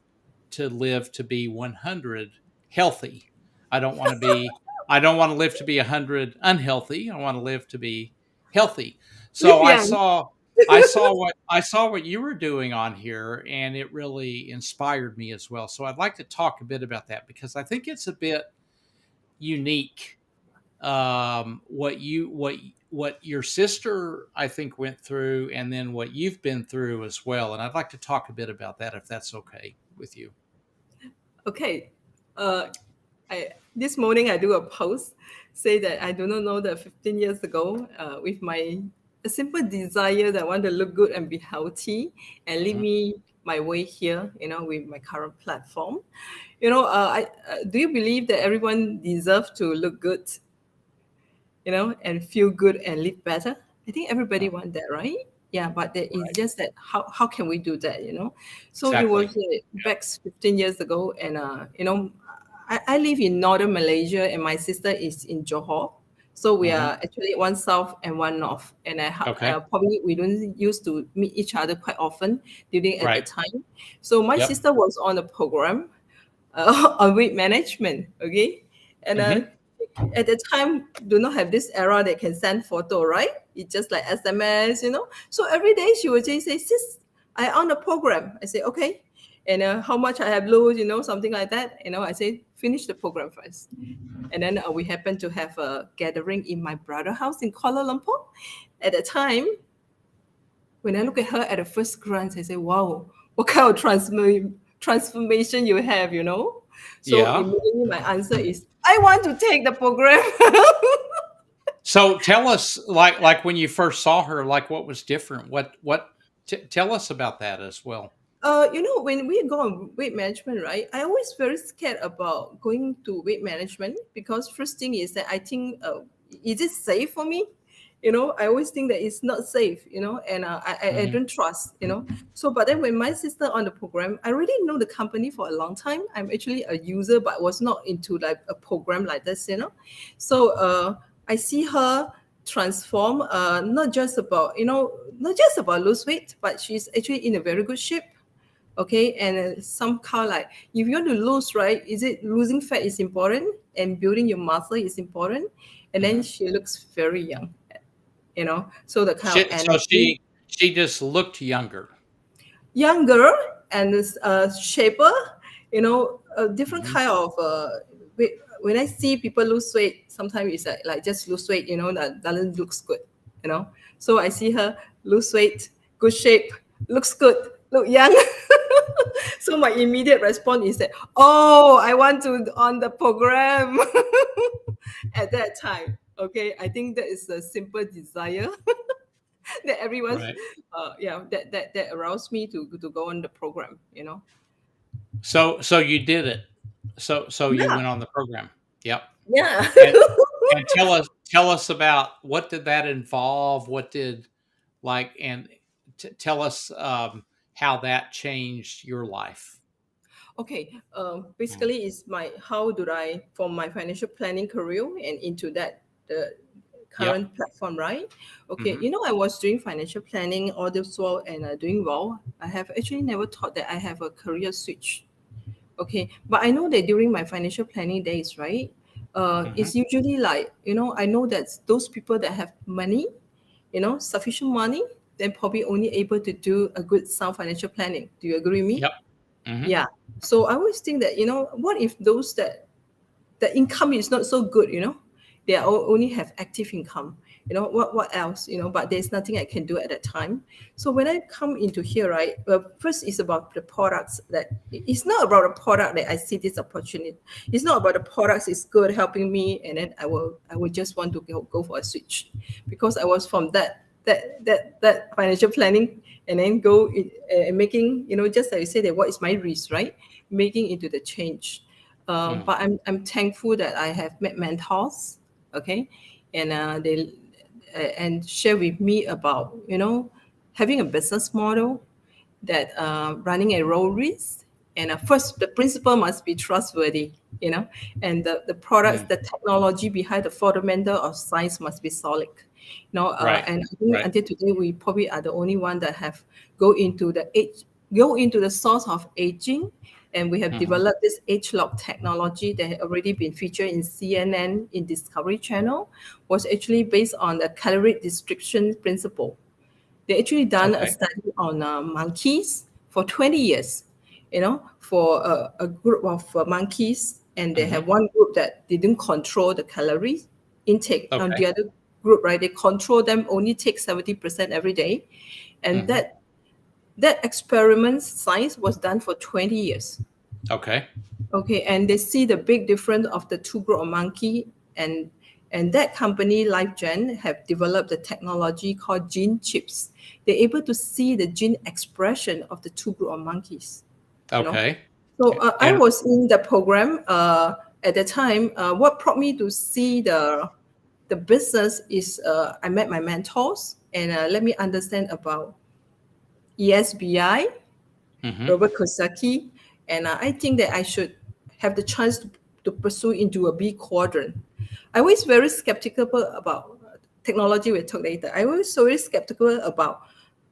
Speaker 1: to live to be 100 healthy. I don't want to be I don't want to live to be 100 unhealthy. I want to live to be healthy. So
Speaker 2: live
Speaker 1: I
Speaker 2: young.
Speaker 1: saw I saw what you were doing on here, and it really inspired me as well. So I'd like to talk a bit about that because I think it's a bit unique what your sister I think went through, and then what you've been through as well. And I'd like to talk a bit about that, if that's okay with you.
Speaker 2: Okay. Uh, this morning I do a post say that I do not know that 15 years ago, with my a simple desire that I want to look good and be healthy and lead
Speaker 1: Mhm.
Speaker 2: me my way here, with my current platform. Do you believe that everyone deserves to look good, and feel good and live better? I think everybody want that, right? Yeah, but it's
Speaker 1: Right.
Speaker 2: just that how can we do that? So it
Speaker 1: Exactly.
Speaker 2: was back 15 years ago, and I live in northern Malaysia, and my sister is in Johor. So we
Speaker 1: Hmm.
Speaker 2: are actually one south and one north, and
Speaker 1: Okay.
Speaker 2: probably we don't used to meet each other quite often during at the
Speaker 1: Right.
Speaker 2: time. So my
Speaker 1: Yep.
Speaker 2: sister was on a program on weight management, okay, and
Speaker 1: Hmm.
Speaker 2: at the time do not have this era that can send photo, right? It's just like SMS. So every day she would just say, sis, I on the program. I say, okay. And how much I have lose, something like that. I say, finish the program first. And then we happened to have a gathering in my brother's house in Kuala Lumpur. At the time, when I look at her at the first glance, I say, wow, what kind of transformation you have. So
Speaker 1: Yeah.
Speaker 2: immediately my answer is, I want to take the program.
Speaker 1: So tell us, like when you first saw her, like what was different? Tell us about that as well.
Speaker 2: When we go on weight management, right? I always very scared about going to weight management because first thing is that I think, is it safe for me? I always think that it's not safe, and I
Speaker 1: Hmm.
Speaker 2: don't trust. So, but then when my sister on the program, I really know the company for a long time. I'm actually a user, but was not into like a program like this. So, I see her transform, not just about lose weight, but she's actually in a very good shape. Okay, and somehow like if you want to lose, right, is it losing fat is important and building your muscle is important, and then
Speaker 1: Hmm.
Speaker 2: she looks very young, so the kind of
Speaker 1: So
Speaker 2: energy,
Speaker 1: she just looked younger.
Speaker 2: younger and shaper, a different
Speaker 1: Hmm.
Speaker 2: kind of when I see people lose weight, sometimes it's like just lose weight, that doesn't looks good, so I see her lose weight, good shape, looks good, look young. So my immediate response is that, oh, I want to on the program at that time. Okay, I think that is a simple desire that everyone's,
Speaker 1: Right.
Speaker 2: that aroused me to go on the program.
Speaker 1: So you did it. So you
Speaker 2: Yeah,
Speaker 1: went on the program. Yep.
Speaker 2: yeah.
Speaker 1: And tell us about what did that involve? What did like and tell us how that changed your life.
Speaker 2: Okay,
Speaker 1: Mm.
Speaker 2: basically it's my how do I from my financial planning career and into that the
Speaker 1: Yep.
Speaker 2: current platform, right? Okay,
Speaker 1: Hmm.
Speaker 2: I was doing financial planning all this while and doing well. I have actually never thought that I have a career switch. Okay, but I know that during my financial planning days, right,
Speaker 1: Hmm.
Speaker 2: it's usually like, I know that those people that have money, sufficient money, then probably only able to do a good sound financial planning. Do you agree with me?
Speaker 1: Yep. Hmm.
Speaker 2: Yeah. So I always think that, what if those that the income is not so good, they only have active income, what else, but there's nothing I can do at that time. So when I come into here, right, well, first is about the products, that it's not about a product that I see this opportunity. It's not about the products is good helping me, and then I will just want to go for a switch, because I was from that financial planning, and then go and making, just like you say that what is my risk, right, making into the change.
Speaker 1: Mm.
Speaker 2: But I'm thankful that I have met mentors, okay, and they and share with me about, having a business model, that running a low risk, and first the principle must be trustworthy, and the products,
Speaker 1: Mm.
Speaker 2: the technology behind the fundamental of science must be solid.
Speaker 1: Right.
Speaker 2: And I think
Speaker 1: Right.
Speaker 2: until today we probably are the only one that have go into the age go into the source of aging, and we have
Speaker 1: Hmm.
Speaker 2: developed this age lock technology that had already been featured in CNN in Discovery Channel, was actually based on the calorie restriction principle. They actually done a
Speaker 1: Okay.
Speaker 2: study on monkeys for 20 years, for a group of monkeys, and they have
Speaker 1: Hmm.
Speaker 2: one group that didn't control the calories, intake. On
Speaker 1: Okay.
Speaker 2: the other group, right, they control them only take 70% every day, and
Speaker 1: Mm-hmm.
Speaker 2: that experiment science was done for 20 years.
Speaker 1: Okay.
Speaker 2: Okay, and they see the big difference of the two group of monkey, and that company LifeGen have developed the technology called gene chips. They're able to see the gene expression of the two group of monkeys. You know,
Speaker 1: Okay.
Speaker 2: so I
Speaker 1: And
Speaker 2: was in the program at the time. What brought me to see the business is I met my mentors and let me understand about ESBI,
Speaker 1: mm-hmm.
Speaker 2: Robert Kiyosaki, and I think that I should have the chance to pursue into a B quadrant. I was very skeptical about technology. We'll talk later. I was so very skeptical about,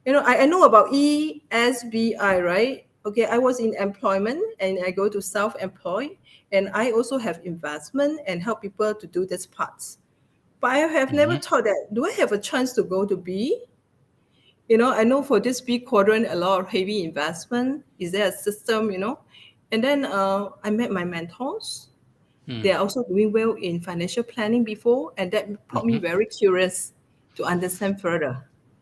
Speaker 2: I know about ESBI, right? Okay, I was in employment and I go to self-employed, and I also have investment and help people to do this parts. But I have never
Speaker 1: Mm-hmm.
Speaker 2: thought that, do I have a chance to go to B? I know for this B quadrant, a lot of heavy investment. Is there a system, And then I met my mentors. They are also doing well in financial planning before, and that brought me
Speaker 1: Mm-hmm.
Speaker 2: very curious to understand further.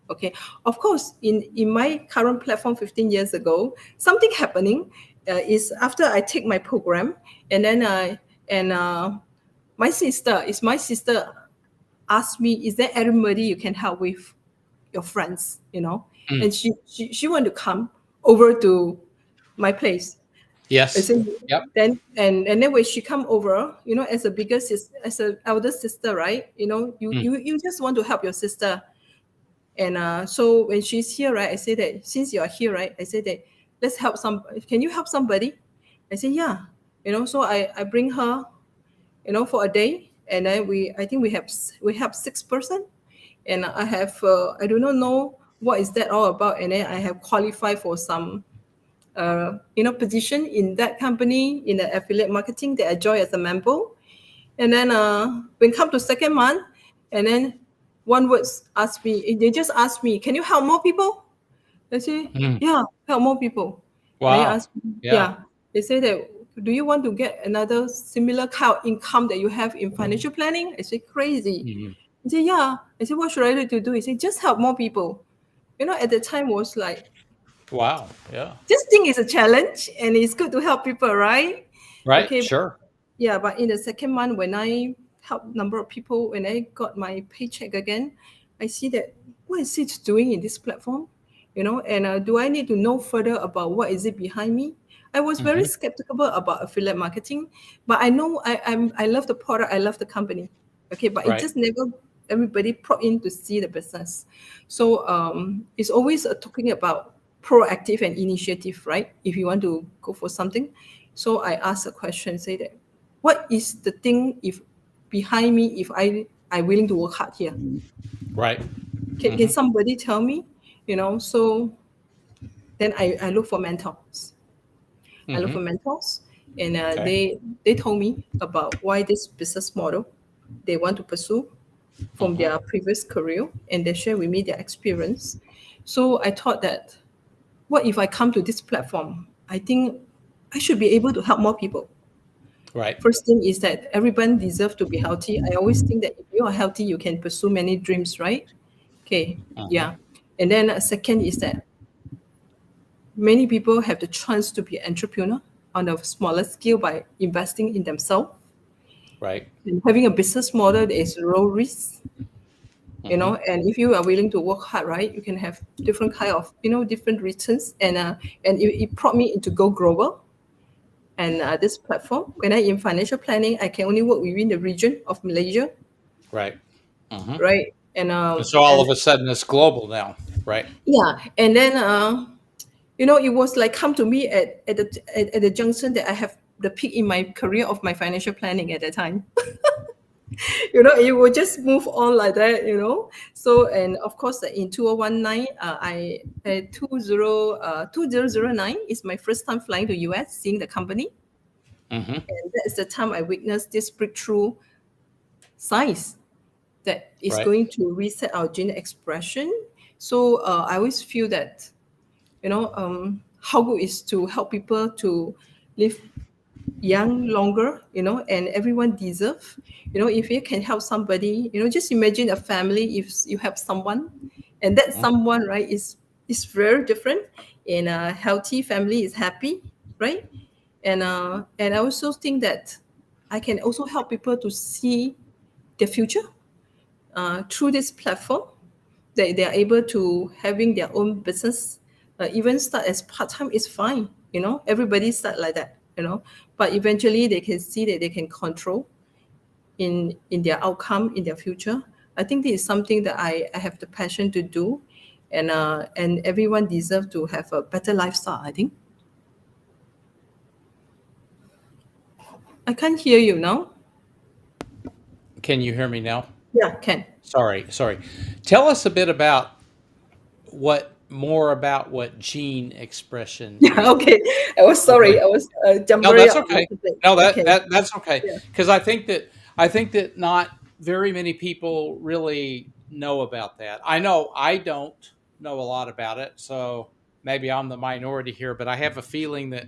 Speaker 2: Okay, of course, in my current platform 15 years ago, something happening is after I take my program, and then my sister asked me, is there anybody you can help with your friends,
Speaker 1: Mm.
Speaker 2: and she wanted to come over to my place. I
Speaker 1: Yes.
Speaker 2: said,
Speaker 1: Yep.
Speaker 2: and then when she come over, as a bigger sister, as an elder sister, right?
Speaker 1: Mm.
Speaker 2: You just want to help your sister. And so when she's here, right, I say that since you are here, right, I say that let's help can you help somebody? I say, yeah. So I bring her, for a day, and then I think we have 6 person, and I have I do not know what is that all about, and then I have qualified for some position in that company in the affiliate marketing that I joined as a member. And then when come to second month, and then one words ask me, they just ask me, can you help more people? I say,
Speaker 1: Mm.
Speaker 2: yeah, help more people. And they
Speaker 1: Wow.
Speaker 2: ask me,
Speaker 1: Yeah.
Speaker 2: yeah, they say that, do you want to get another similar kind of income that you have in financial planning? I say, crazy.
Speaker 1: Mm-hmm.
Speaker 2: He said, yeah. I said, what should I do to do? He said, just help more people. At the time was like,
Speaker 1: Wow. Yeah.
Speaker 2: this thing is a challenge and it's good to help people, right?
Speaker 1: Right.
Speaker 2: Okay,
Speaker 1: Sure.
Speaker 2: yeah, but in the second month, when I help number of people, when I got my paycheck again, I see that what is it doing in this platform, and do I need to know further about what is it behind me? I was very
Speaker 1: Mm-hmm.
Speaker 2: skeptical about affiliate marketing, but I know I love the product, I love the company. Okay, but it
Speaker 1: Right.
Speaker 2: just never everybody brought in to see the business. So it's always talking about proactive and initiative, right? If you want to go for something. So I ask a question, say that, what is the thing if behind me if I willing to work hard here?
Speaker 1: Right.
Speaker 2: Can
Speaker 1: Mm-hmm.
Speaker 2: somebody tell me? So then I look for mentors. I look
Speaker 1: Mm-hmm.
Speaker 2: for mentors, and
Speaker 1: Okay.
Speaker 2: they told me about why this business model they want to pursue from
Speaker 1: Mm-hmm.
Speaker 2: their previous career, and they share with me their experience. So I thought that, what if I come to this platform? I think I should be able to help more people.
Speaker 1: Right.
Speaker 2: First thing is that everyone deserves to be healthy. I always think that if you are healthy, you can pursue many dreams, right? Okay,
Speaker 1: Mm-hmm.
Speaker 2: yeah. And then second is that many people have the chance to be entrepreneur on a smaller scale by investing in themselves
Speaker 1: Right.
Speaker 2: and having a business model that is low risk.
Speaker 1: Mm-hmm.
Speaker 2: And if you are willing to work hard, right, you can have different kind of different returns, and it brought me into go global. And this platform, when I in financial planning, I can only work within the region of Malaysia,
Speaker 1: Right. Mm-hmm.
Speaker 2: right? And
Speaker 1: And so all of a sudden it's global now. Right.
Speaker 2: yeah, and then it was like come to me at the junction that I have the peak in my career of my financial planning at that time. It will just move on like that. So, and of course, in 2019, 2009 is my first time flying to US, seeing the company.
Speaker 1: Mm-hmm.
Speaker 2: And that is the time I witnessed this breakthrough science that is
Speaker 1: Right.
Speaker 2: going to reset our gene expression. So I always feel that how good is to help people to live young longer, and everyone deserve. If you can help somebody, just imagine a family, if you have someone, and that someone, right, is very different, and a healthy family is happy, right? And I also think that I can also help people to see their future through this platform. They are able to having their own business, even start as part-time is fine. Everybody start like that, but eventually they can see that they can control in their outcome in their future. I think this is something that I have the passion to do, and everyone deserves to have a better lifestyle, I think. I can't hear you now.
Speaker 1: Can you hear me now?
Speaker 2: Yeah, can.
Speaker 1: Sorry. Tell us a bit about what gene expression
Speaker 2: Yeah,
Speaker 1: is.
Speaker 2: okay. I was
Speaker 1: Okay.
Speaker 2: sorry. I was
Speaker 1: No,
Speaker 2: jumping
Speaker 1: that's
Speaker 2: up a
Speaker 1: okay.
Speaker 2: little bit.
Speaker 1: No,
Speaker 2: Okay.
Speaker 1: that's okay.
Speaker 2: Yeah.
Speaker 1: Because I think that not very many people really know about that. I know I don't know a lot about it, so maybe I'm the minority here, but I have a feeling that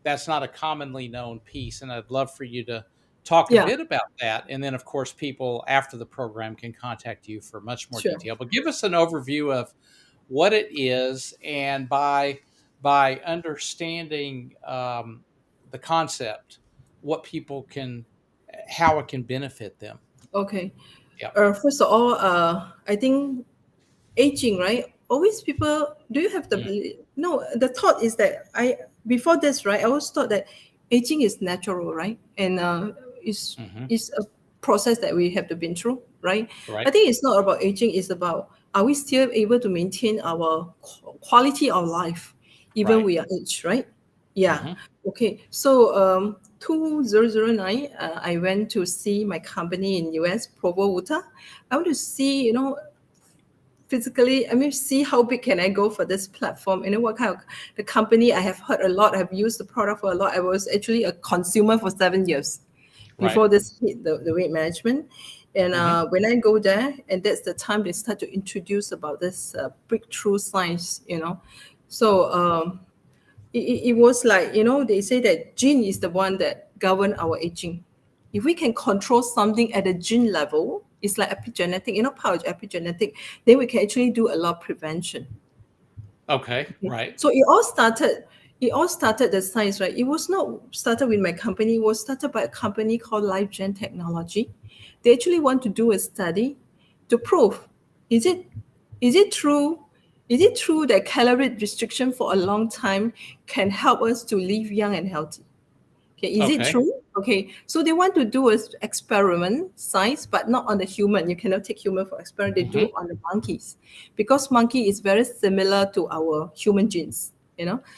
Speaker 1: that's not a commonly known piece, and I'd love for you to talk a
Speaker 2: Yeah.
Speaker 1: bit about that. And then, of course, people after the program can contact you for much more
Speaker 2: Sure.
Speaker 1: detail. But give us an overview of what it is, and by understanding the concept, what people can, how it can benefit them.
Speaker 2: Okay.
Speaker 1: Yeah.
Speaker 2: First of all, I think aging, right? Always people, do you have the
Speaker 1: Mm,
Speaker 2: no? The thought is that before this, right? I always thought that aging is natural, right? And is
Speaker 1: hmm.
Speaker 2: is a process that we have to been through, right? I
Speaker 1: Right.
Speaker 2: think it's not about aging; it's about, are we still able to maintain our quality of life even
Speaker 1: Right.
Speaker 2: we are aged, right? Yeah.
Speaker 1: Hmm.
Speaker 2: Okay. So 2009, I went to see my company in US, Provo, Utah. I want to see, physically, I mean, see how big can I go for this platform, what kind of the company. I have heard a lot, I've used the product for a lot. I was actually a consumer for 7 years
Speaker 1: Right.
Speaker 2: before this hit the weight management. And
Speaker 1: Hmm.
Speaker 2: when I go there, and that's the time they start to introduce about this breakthrough science. So it was like, they say that gene is the one that govern our aging. If we can control something at a gene level, it's like epigenetic, power of epigenetic, then we can actually do a lot of prevention.
Speaker 1: Okay.
Speaker 2: Okay.
Speaker 1: Right.
Speaker 2: So it all started the science, right? It was not started with my company, it was started by a company called LifeGen Technology. They actually want to do a study to prove, is it is it true is it true that calorie restriction for a long time can help us to live young and healthy? Okay, is it
Speaker 1: Okay.
Speaker 2: true? Okay, so they want to do an experiment science, but not on the human. You cannot take human for experiment. They do
Speaker 1: Hmm.
Speaker 2: on the monkeys, because monkey is very similar to our human genes.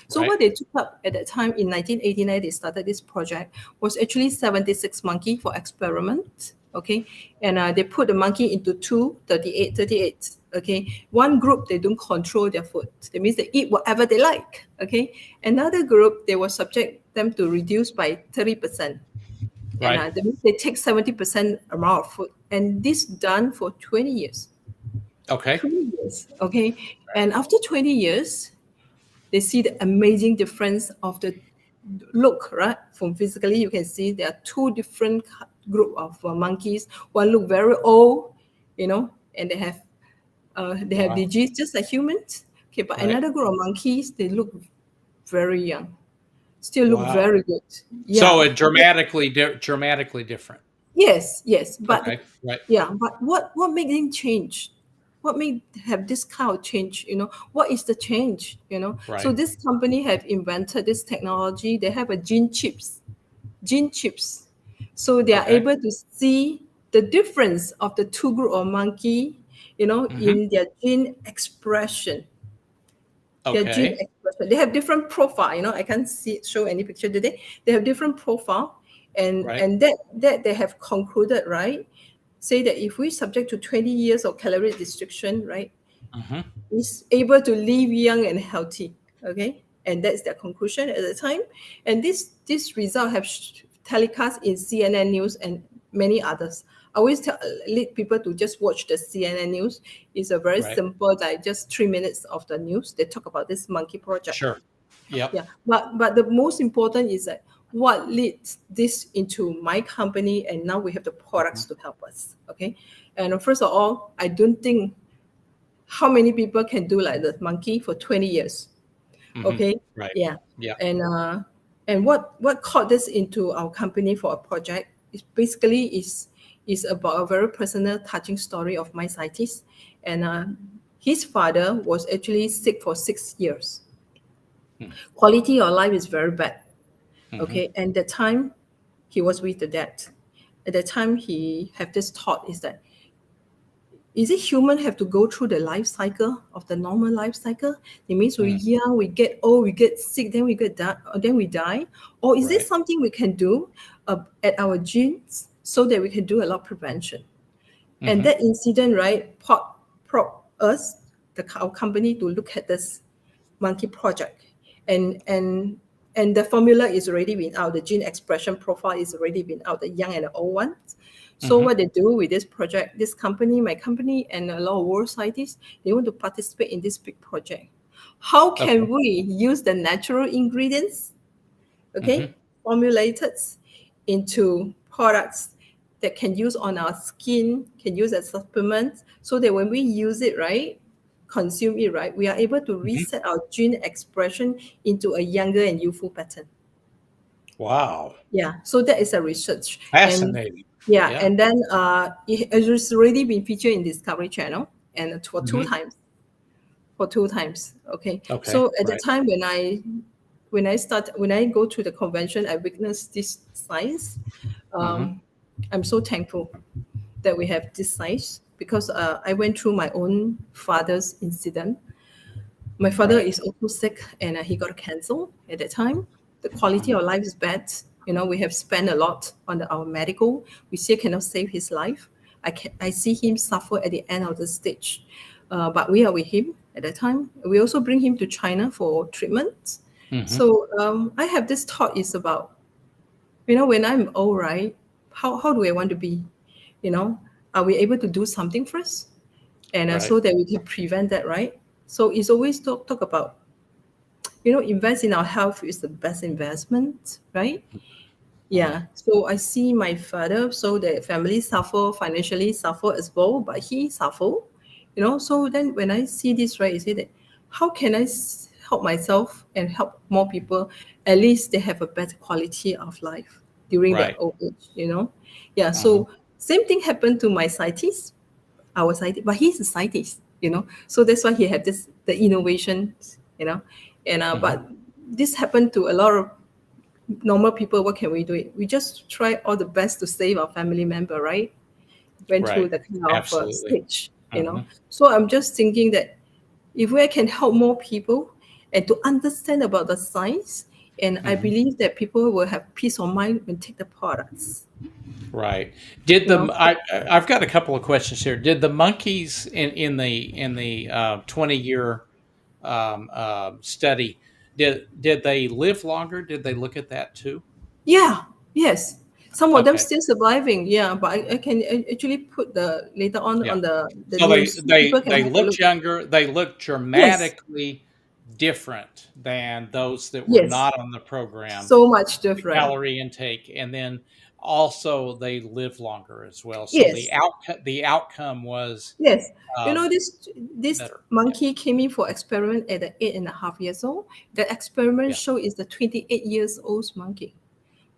Speaker 2: So
Speaker 1: Right.
Speaker 2: what they took up at that time in 1989, they started this project, was actually 76 monkey for experiment. Okay, and they put the monkey into 38. Okay, one group they don't control their food. That means they eat whatever they like. Okay, another group they will subject them to reduce by 30%, and
Speaker 1: Right.
Speaker 2: that means they take 70% amount of food, and this done for 20 years.
Speaker 1: Okay.
Speaker 2: 20 years. Okay, and after 20 years, they see the amazing difference of the look, right? From physically, you can see there are two different group of monkeys. One look very old, and they have
Speaker 1: Wow.
Speaker 2: disease just like humans. Okay, but
Speaker 1: Right.
Speaker 2: another group of monkeys, they look very young, still look
Speaker 1: Wow.
Speaker 2: very good.
Speaker 1: So
Speaker 2: Yeah.
Speaker 1: it dramatically different.
Speaker 2: Yes, but
Speaker 1: Okay. Right.
Speaker 2: yeah, but what made them change? What made have this kind of change? What is the change? So
Speaker 1: Right.
Speaker 2: this company have invented this technology. They have a gene chips, so they are
Speaker 1: Okay.
Speaker 2: able to see the difference of the two group of monkey,
Speaker 1: Hmm.
Speaker 2: in their gene expression. Their gene
Speaker 1: Okay.
Speaker 2: expression. They have different profile. I can't show any picture today. They have different profile, and
Speaker 1: Right.
Speaker 2: and that they have concluded, right? Say that if we subject to 20 years of calorie restriction, right,
Speaker 1: Hmm.
Speaker 2: is able to live young and healthy. Okay, and that's their conclusion at the time. And this result have telecast in CNN News and many others. I always lead people to just watch the CNN News. It's a very
Speaker 1: Right.
Speaker 2: simple, like just 3 minutes of the news. They talk about this monkey project.
Speaker 1: Sure. Yep.
Speaker 2: Yeah, but the most important is that what leads this into my company, and now we have the
Speaker 1: Mhm.
Speaker 2: products to help us. Okay, and first of all, I don't think how many people can do like the monkey for 20 years.
Speaker 1: Mhm.
Speaker 2: Okay,
Speaker 1: Right.
Speaker 2: yeah,
Speaker 1: Yeah.
Speaker 2: and what caught this into our company for a project is basically is about a very personal, touching story of my scientist, and his father was actually sick for 6 years.
Speaker 1: Mm.
Speaker 2: Quality of life is very bad.
Speaker 1: Mhm.
Speaker 2: Okay, and the time he was with the dad, at that time he have this thought is that, is it human have to go through the life cycle of the normal life cycle? It means we're
Speaker 1: Mm.
Speaker 2: young, we get old, we get sick, then we get then we die. Or is this
Speaker 1: Right.
Speaker 2: something we can do at our genes so that we can do a lot of prevention? And
Speaker 1: Mhm.
Speaker 2: that incident, right, prop us, our company, to look at this monkey project, and and and the formula is already been out. The gene expression profile is already been out. The young and the old ones. So
Speaker 1: Mhm.
Speaker 2: what they do with this project, this company, my company, and a lot of world scientists, they want to participate in this big project. How can
Speaker 1: Okay.
Speaker 2: we use the natural ingredients,
Speaker 1: Mhm.
Speaker 2: okay, formulated into products that can use on our skin, can use as supplements, so that when we use it, right, consume it, right, we are able to
Speaker 1: Mhm.
Speaker 2: reset our gene expression into a younger and youthful pattern.
Speaker 1: Wow.
Speaker 2: Yeah, so that is a research. And
Speaker 1: Fascinating.
Speaker 2: yeah,
Speaker 1: Yeah.
Speaker 2: and then it has already been featured in Discovery Channel, and for two
Speaker 1: Mhm.
Speaker 2: times. For two times. Okay.
Speaker 1: Okay.
Speaker 2: So at the
Speaker 1: Right.
Speaker 2: time when I go to the convention, I witness this science.
Speaker 1: Mhm.
Speaker 2: I'm so thankful that we have this science, because I went through my own father's incident. My father
Speaker 1: Right.
Speaker 2: is also sick, and he got cancer at that time. The quality
Speaker 1: Mhm.
Speaker 2: of life is bad. We have spent a lot on our medical. We still cannot save his life. I see him suffer at the end of the stage. But we are with him at that time. We also bring him to China for treatment.
Speaker 1: Mhm.
Speaker 2: So I have this thought is about, when I'm old, right? How do I want to be? You know, are we able to do something first? And
Speaker 1: Right.
Speaker 2: so that we can prevent that, right? So it's always talk about, invest in our health is the best investment, right?
Speaker 1: Mhm.
Speaker 2: Yeah. So I see my father, so the family suffer, financially suffer as well, but he suffer, So then when I see this, right, I say that, how can I help myself and help more people? At least they have a better quality of life during their
Speaker 1: Right.
Speaker 2: old age. Yeah.
Speaker 1: Mhm.
Speaker 2: So same thing happened to my scientist, our scientist, but he's a scientist. So that's why he had the innovation. And
Speaker 1: Mhm.
Speaker 2: but this happened to a lot of normal people. What can we do? We just try all the best to save our family member, right? Went through
Speaker 1: Right.
Speaker 2: the kind of
Speaker 1: Absolutely.
Speaker 2: stage.
Speaker 1: Mhm.
Speaker 2: So I'm just thinking that if we can help more people and to understand about the science, and I
Speaker 1: Mhm.
Speaker 2: believe that people will have peace of mind when take the products.
Speaker 1: Right. Did
Speaker 2: You
Speaker 1: the
Speaker 2: know,
Speaker 1: I've got a couple of questions here. Did the monkeys in the 20-year study, did they live longer? Did they look at that too?
Speaker 2: yeah, yes. Some of them
Speaker 1: Okay.
Speaker 2: still surviving, yeah, but I can actually put the later
Speaker 1: Yeah.
Speaker 2: on the
Speaker 1: So they
Speaker 2: news.
Speaker 1: they
Speaker 2: People can
Speaker 1: they
Speaker 2: have a
Speaker 1: looked
Speaker 2: look.
Speaker 1: younger. They looked
Speaker 2: Yes,
Speaker 1: dramatically different than those that were
Speaker 2: yes,
Speaker 1: not on the program.
Speaker 2: so much
Speaker 1: The
Speaker 2: different.
Speaker 1: calorie intake, and then also they live longer as well. So
Speaker 2: Yes,
Speaker 1: the outcome was
Speaker 2: yes.
Speaker 1: um,
Speaker 2: This
Speaker 1: better. Yeah.
Speaker 2: monkey came in for experiment at the 8.5 years old. The experiment
Speaker 1: Yeah.
Speaker 2: show is the 28 years old monkey.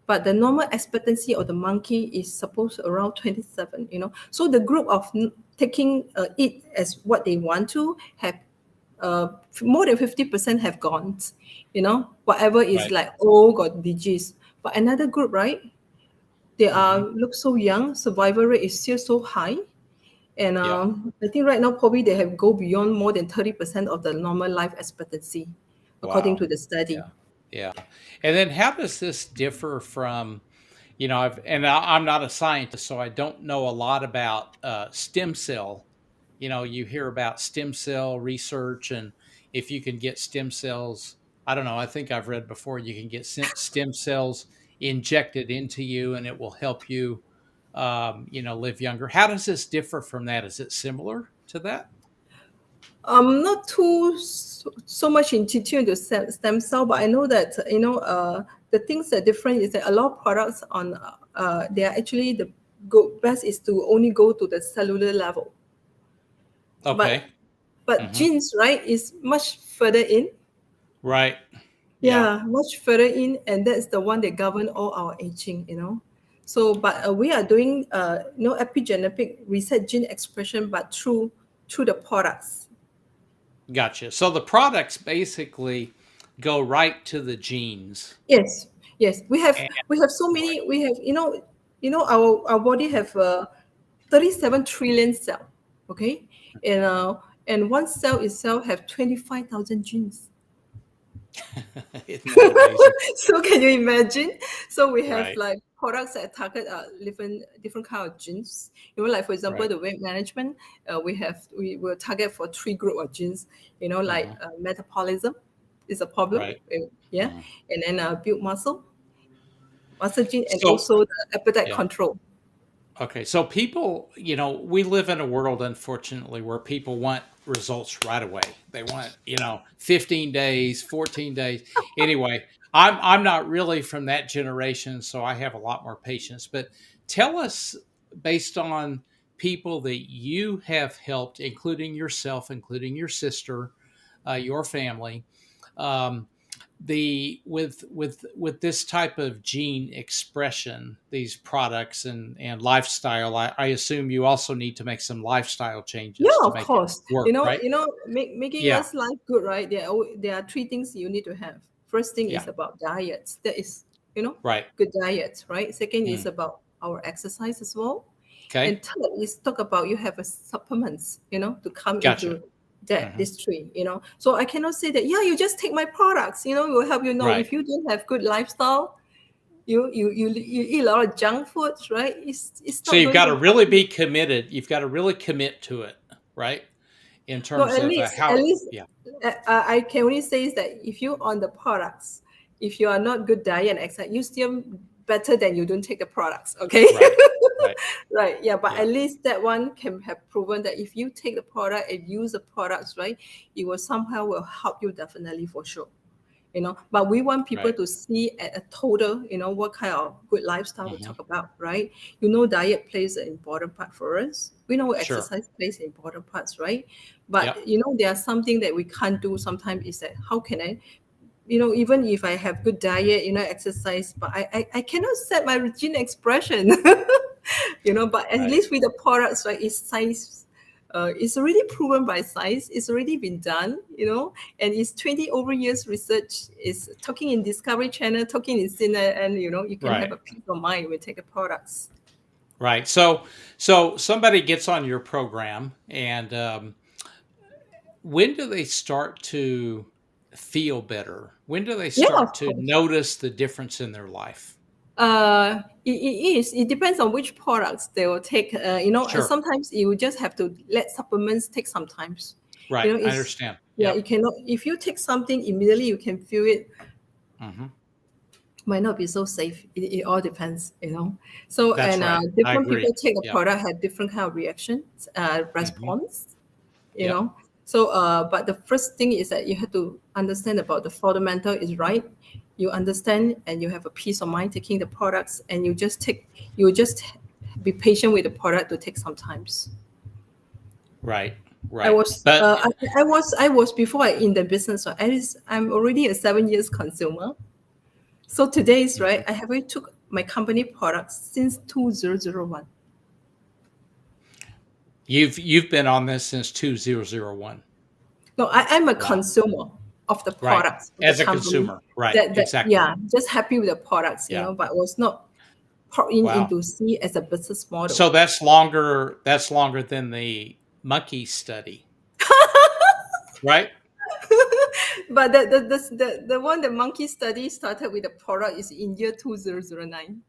Speaker 2: But the normal expectancy of the monkey is supposed around 27. So the group of taking it as what they want to have, more than 50% have gone. Whatever is
Speaker 1: Right.
Speaker 2: like, oh, got disease. But another group, right, they are
Speaker 1: Hmm.
Speaker 2: look so young, survival rate is still so high. And
Speaker 1: Yeah.
Speaker 2: I think right now probably they have go beyond more than 30% of the normal life expectancy, according
Speaker 1: Wow.
Speaker 2: to the study.
Speaker 1: Yeah. Yeah. And then how does this differ from, I'm not a scientist, so I don't know a lot about stem cell. You hear about stem cell research, and if you can get stem cells, I don't know. I think I've read before you can get stem cells injected into you, and it will help you, live younger. How does this differ from that? Is it similar to that?
Speaker 2: Not too so much into tune to stem cell, but I know that the things that are different is that a lot of products on they are actually the best is to only go to the cellular level.
Speaker 1: Okay.
Speaker 2: But
Speaker 1: Hmm.
Speaker 2: genes, right, is much further in.
Speaker 1: Right. Yeah.
Speaker 2: Yeah, much further in, and that's the one that govern all our aging. So, but we are doing epigenetic reset gene expression, but through the products.
Speaker 1: Gotcha. So the products basically go right to the genes.
Speaker 2: Yes, yes,
Speaker 1: And,
Speaker 2: we have so
Speaker 1: right.
Speaker 2: many. We have our body have 37 trillion cell. Okay, and uh, and one cell itself have 25,000 genes.
Speaker 1: Isn't that amazing?
Speaker 2: So can you imagine? So we have
Speaker 1: Right.
Speaker 2: like products that target different kind of genes. Like for example,
Speaker 1: Right.
Speaker 2: the weight management, we will target for three group of genes. Like
Speaker 1: Hmm.
Speaker 2: metabolism is a problem.
Speaker 1: Right.
Speaker 2: Yeah,
Speaker 1: Mhm.
Speaker 2: and then build muscle gene, and
Speaker 1: So,
Speaker 2: also the appetite
Speaker 1: yeah.
Speaker 2: control.
Speaker 1: Okay. So people, we live in a world, unfortunately, where people want results right away. They want, 15 days, 14 days. Anyway, I'm not really from that generation, so I have a lot more patience. But tell us, based on people that you have helped, including yourself, including your sister, your family, um, the with this type of gene expression, these products and lifestyle, I assume you also need to make some lifestyle
Speaker 2: Yeah,
Speaker 1: changes to
Speaker 2: of
Speaker 1: make it
Speaker 2: course.
Speaker 1: work, right?
Speaker 2: Making
Speaker 1: Yeah.
Speaker 2: us life good, right? There are three things you need to have. First thing
Speaker 1: Yeah.
Speaker 2: is about diets. That is,
Speaker 1: Right.
Speaker 2: good diets, right? Second is
Speaker 1: Mm.
Speaker 2: about our exercise as well.
Speaker 1: Okay.
Speaker 2: And third is talk about you have a supplements, to come
Speaker 1: Gotcha.
Speaker 2: into that
Speaker 1: Hmm.
Speaker 2: this tree. So I cannot say that, yeah, you just take my products, it will help you. No,
Speaker 1: Right.
Speaker 2: if you don't have good lifestyle, you eat a lot of junk foods, right? It's
Speaker 1: So
Speaker 2: not
Speaker 1: you've
Speaker 2: going
Speaker 1: got
Speaker 2: to
Speaker 1: to
Speaker 2: help
Speaker 1: really
Speaker 2: you.
Speaker 1: be committed. You've got to really commit to it, right? In
Speaker 2: No,
Speaker 1: terms
Speaker 2: at
Speaker 1: of
Speaker 2: least,
Speaker 1: how. Yeah.
Speaker 2: I can only say is that if you on the products, if you are not good diet and exercise, you still better than you don't take the products. Okay,
Speaker 1: Right. Right.
Speaker 2: right? Yeah, but
Speaker 1: Yeah.
Speaker 2: at least that one can have proven that if you take the product and use the products, right, it will somehow will help you definitely for sure. But we want people
Speaker 1: Right.
Speaker 2: to see at a total, what kind of good lifestyle we
Speaker 1: Hmm.
Speaker 2: talk about, right? Diet plays an important part for us. We know
Speaker 1: Sure.
Speaker 2: exercise plays important parts, right? But
Speaker 1: Yep.
Speaker 2: there's something that we can't do sometimes is that how can I, even if I have good diet, exercise, but I cannot set my routine expression. But at
Speaker 1: Right.
Speaker 2: least with the products, right, it's science. It's already proven by science. It's already been done, and it's 20 over years research. Is talking in Discovery Channel, talking in Cine, and you can have
Speaker 1: Right.
Speaker 2: a peace of mind when you take the products.
Speaker 1: Right. So somebody gets on your program, and when do they start to feel better? When do they
Speaker 2: Yeah,
Speaker 1: start
Speaker 2: of
Speaker 1: to
Speaker 2: course.
Speaker 1: notice the difference in their life?
Speaker 2: It is. It depends on which products they will take. And
Speaker 1: Sure.
Speaker 2: sometimes you just have to let supplements take some times.
Speaker 1: Right. I
Speaker 2: It's
Speaker 1: understand.
Speaker 2: yeah.
Speaker 1: Yep.
Speaker 2: You cannot if you take something immediately, you can feel it.
Speaker 1: Hmm.
Speaker 2: Might not be so safe. It all depends. So
Speaker 1: That's
Speaker 2: and
Speaker 1: right. I
Speaker 2: different
Speaker 1: agree.
Speaker 2: people take a
Speaker 1: Yep.
Speaker 2: product have different kind of reactions,
Speaker 1: Hmm.
Speaker 2: response. you
Speaker 1: Yep.
Speaker 2: know so but the first thing is that you have to understand about the fundamental is right. You understand and you have a peace of mind taking the products, and you just be patient with the product to take some times.
Speaker 1: Right.
Speaker 2: I
Speaker 1: Right.
Speaker 2: was
Speaker 1: But
Speaker 2: I was before I in the business, so I'm already a 7 years consumer. So today's right,
Speaker 1: Mhm.
Speaker 2: I have already took my company products since 2001.
Speaker 1: You've been on this since 2001.
Speaker 2: No, I'm a
Speaker 1: Wow.
Speaker 2: consumer of the
Speaker 1: Right.
Speaker 2: products of the
Speaker 1: As a
Speaker 2: company.
Speaker 1: consumer. Right.
Speaker 2: That
Speaker 1: Exactly.
Speaker 2: yeah, just happy with the products,
Speaker 1: Yeah.
Speaker 2: but was not poured in
Speaker 1: Wow.
Speaker 2: into C as a business model.
Speaker 1: So that's longer than the monkey study, right?
Speaker 2: But the one the monkey study started with the product is in year 2009.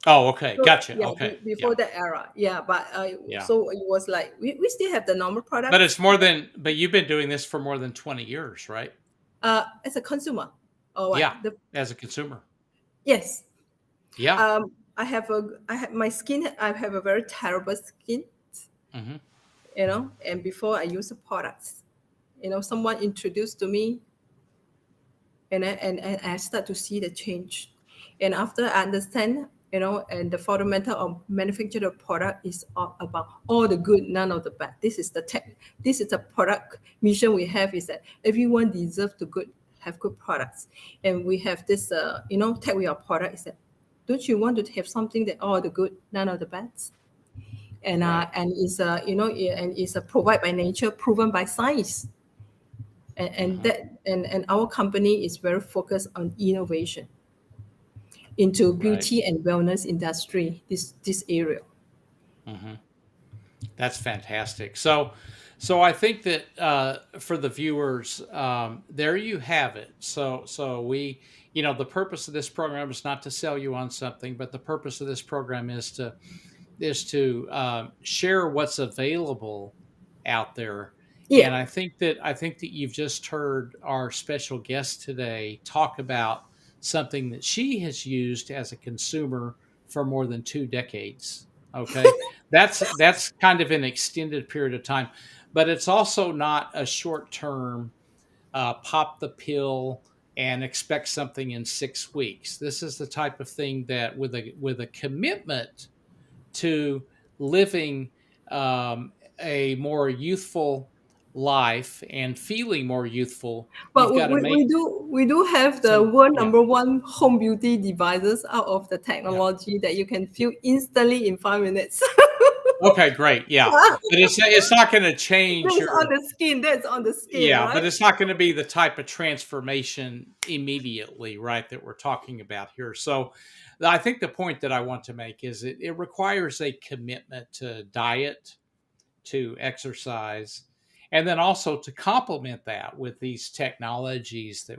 Speaker 1: Oh, okay.
Speaker 2: So
Speaker 1: Gotcha.
Speaker 2: yeah,
Speaker 1: Okay. Yeah.
Speaker 2: before that era, yeah. But
Speaker 1: Yeah.
Speaker 2: so it was like we still have the normal
Speaker 1: But it's
Speaker 2: products
Speaker 1: more than but you've been doing this for more than 20 years, right?
Speaker 2: as a consumer. Or what?
Speaker 1: Yeah, as a consumer.
Speaker 2: Yes.
Speaker 1: Yeah.
Speaker 2: I have my skin. I have a very terrible skin,
Speaker 1: Mhm.
Speaker 2: and before I use the products, someone introduced to me, and I start to see the change. And after I understand, and the fundamental of manufacture the product is all about all the good, none of the bad. This is the tech. This is the product mission we have, is that everyone deserves to have good products. And we have this, tech with our product is that, don't you want to have something that all the good, none of the bad? And
Speaker 1: Right.
Speaker 2: and is a provide by nature, proven by science. And
Speaker 1: Hmm.
Speaker 2: that and our company is very focused on innovation into
Speaker 1: Right.
Speaker 2: beauty and wellness industry, this area.
Speaker 1: Hmm. That's fantastic. So I think that for the viewers, there you have it. So we, the purpose of this program is not to sell you on something, but the purpose of this program is to share what's available out there.
Speaker 2: Yeah.
Speaker 1: And I think that you've just heard our special guest today talk about something that she has used as a consumer for more than 2 decades. Okay, that's kind of an extended period of time, but it's also not a short term pop the pill and expect something in 6 weeks. This is the type of thing that with a commitment to living a more youthful life and feeling more youthful,
Speaker 2: But
Speaker 1: you've got to make
Speaker 2: we do have the
Speaker 1: some,
Speaker 2: world
Speaker 1: yeah.
Speaker 2: number one home beauty devices out of the
Speaker 1: Yeah.
Speaker 2: technology that you can feel instantly in 5 minutes.
Speaker 1: Okay, great. Yeah. But it's not going to change
Speaker 2: That's on
Speaker 1: your,
Speaker 2: the skin. That's on the skin,
Speaker 1: yeah, but
Speaker 2: right?
Speaker 1: it's not going to be the type of transformation immediately, right, that we're talking about here. So I think the point that I want to make is it requires a commitment to diet, to exercise, and then also to complement that with these technologies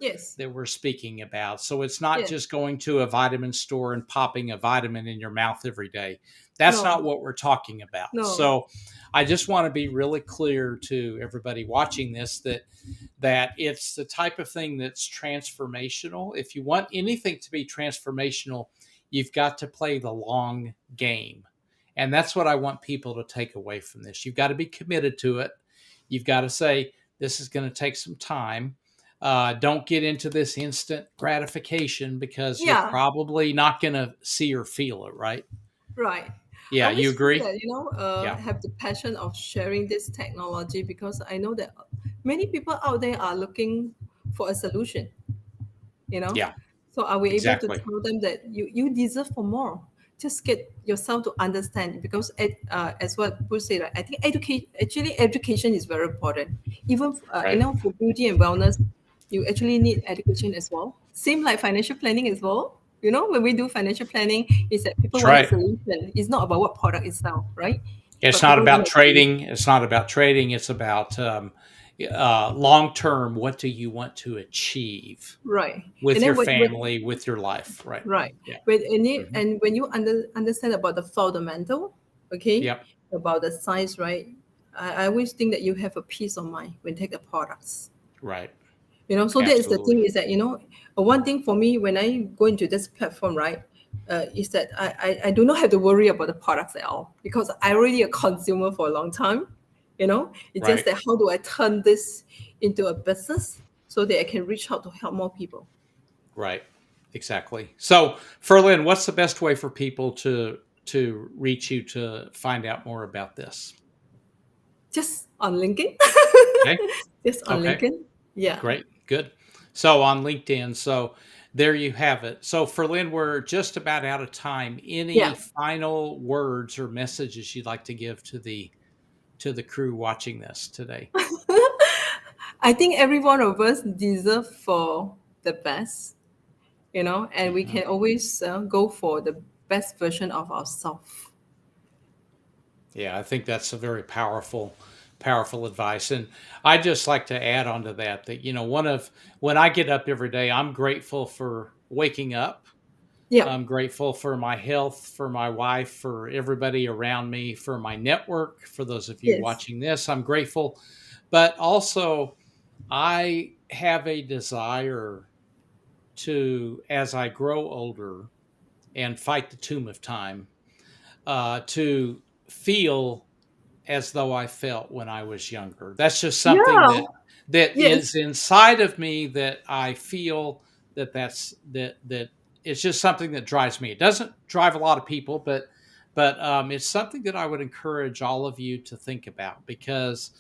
Speaker 2: Yes.
Speaker 1: that we're speaking about. So it's not
Speaker 2: Yes.
Speaker 1: just going to a vitamin store and popping a vitamin in your mouth every day. That's not
Speaker 2: No.
Speaker 1: what we're talking about.
Speaker 2: No.
Speaker 1: So I just want to be really clear to everybody watching this that it's the type of thing that's transformational. If you want anything to be transformational, you've got to play the long game. And that's what I want people to take away from this. You've got to be committed to it. You've got to say, this is going to take some time. Don't get into this instant gratification because you're
Speaker 2: Yeah.
Speaker 1: probably not going to see or feel it, right?
Speaker 2: Right. I
Speaker 1: Yeah, you
Speaker 2: always feel
Speaker 1: agree?
Speaker 2: that,
Speaker 1: Yeah,
Speaker 2: have the passion of sharing this technology, because I know that many people out there are looking for a solution, you know.
Speaker 1: yeah,
Speaker 2: So are we able to
Speaker 1: exactly.
Speaker 2: tell them that you deserve for more? Just get yourself to understand, because as what Bruce said, right, I think education is very important. Even
Speaker 1: Right.
Speaker 2: for beauty and wellness, you actually need education as well. Same like financial planning as well. When we do financial planning, is that people
Speaker 1: That's
Speaker 2: want a
Speaker 1: right.
Speaker 2: solution. It's not about what product itself, right?
Speaker 1: It's
Speaker 2: But
Speaker 1: not
Speaker 2: people
Speaker 1: about
Speaker 2: want a solution.
Speaker 1: trading. It's not about trading. It's about long term. What do you want to achieve
Speaker 2: Right. And
Speaker 1: with your
Speaker 2: then
Speaker 1: family, with your life? Right.
Speaker 2: right.
Speaker 1: Yeah. Hmm.
Speaker 2: And when you understand about the fundamental, okay,
Speaker 1: Yep.
Speaker 2: about the science, right? I always think that you have a peace of mind when take the products.
Speaker 1: Right.
Speaker 2: So that is the
Speaker 1: Absolutely.
Speaker 2: thing, is that, one thing for me when I go into this platform, right, is that I do not have to worry about the products at all, because I already a consumer for a long time. It's just
Speaker 1: Right.
Speaker 2: that how do I turn this into a business so that I can reach out to help more people.
Speaker 1: Right. Exactly. So, Ferlyn, what's the best way for people to reach you to find out more about this?
Speaker 2: Just on LinkedIn.
Speaker 1: Okay.
Speaker 2: Just on
Speaker 1: Okay.
Speaker 2: LinkedIn. Yeah.
Speaker 1: Great. Good. So on LinkedIn. So there you have it. So Ferlyn, we're just about out of time.
Speaker 2: Yeah.
Speaker 1: Any final words or messages you'd like to give to the crew watching this today?
Speaker 2: I think every one of us deserve for the best, and we
Speaker 1: Mhm.
Speaker 2: can always go for the best version of ourselves.
Speaker 1: Yeah, I think that's a very powerful advice. And I just like to add on to that one of when I get up every day, I'm grateful for waking up.
Speaker 2: Yeah.
Speaker 1: I'm grateful for my health, for my wife, for everybody around me, for my network, for those of you
Speaker 2: Yes.
Speaker 1: watching this. I'm grateful. But also, I have a desire to, as I grow older and fight the tomb of time, to feel as though I felt when I was younger. That's just something
Speaker 2: Yeah.
Speaker 1: that
Speaker 2: Yes.
Speaker 1: is inside of me that I feel that it's just something that drives me. It doesn't drive a lot of people, but it's something that I would encourage all of you to think about, because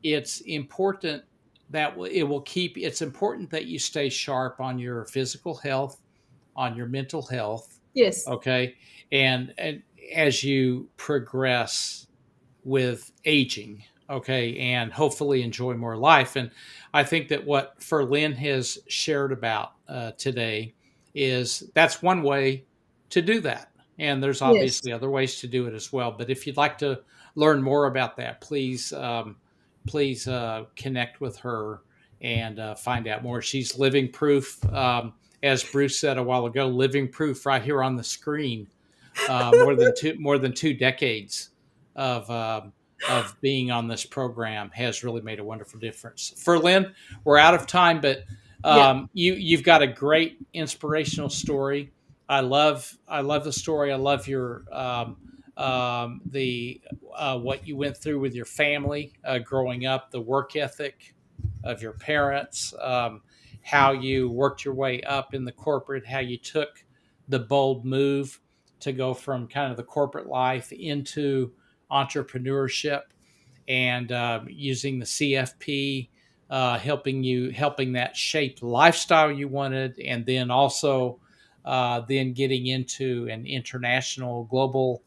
Speaker 1: it's important that it will keep. It's important that you stay sharp on your physical health, on your mental health,
Speaker 2: Yes.
Speaker 1: okay, and as you progress with aging, okay, and hopefully enjoy more life. And I think that what Ferlyn has shared about today is that's one way to do that. And there's
Speaker 2: Yes.
Speaker 1: obviously other ways to do it as well. But if you'd like to learn more about that, please connect with her and find out more. She's living proof, as Bruce said a while ago, living proof right here on the screen. More than two decades of being on this program has really made a wonderful difference. Ferlyn, we're out of time, but
Speaker 2: Yeah.
Speaker 1: you've got a great inspirational story. I love the story. I love your the what you went through with your family growing up, the work ethic of your parents, how you worked your way up in the corporate, how you took the bold move to go from kind of the corporate life into entrepreneurship, and using the CFP, helping that shape the lifestyle you wanted, and then also then getting into an international, global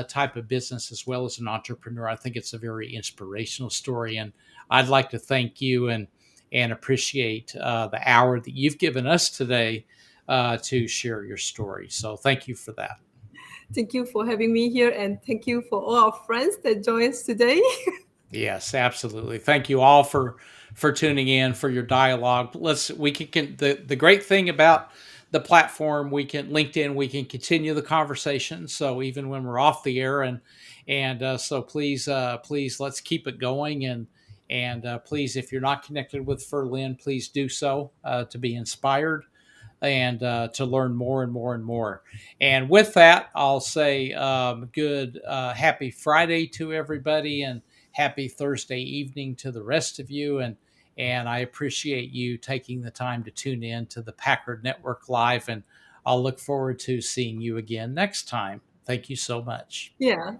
Speaker 1: type of business as well as an entrepreneur. I think it's a very inspirational story, and I'd like to thank you and appreciate the hour that you've given us today to share your story. So thank you for that.
Speaker 2: Thank you for having me here, and thank you for all our friends that joined us today.
Speaker 1: Yes, absolutely. Thank you all for tuning in, for your dialogue. We can the great thing about the platform, we can LinkedIn, we can continue the conversation. So even when we're off the air, and so please let's keep it going, and please, if you're not connected with Ferlyn, please do so to be inspired and to learn more and more and more. And with that, I'll say good, happy Friday to everybody, and happy Thursday evening to the rest of you. And I appreciate you taking the time to tune in to the Packard Network Live, and I'll look forward to seeing you again next time. Thank you so much.
Speaker 2: Yeah.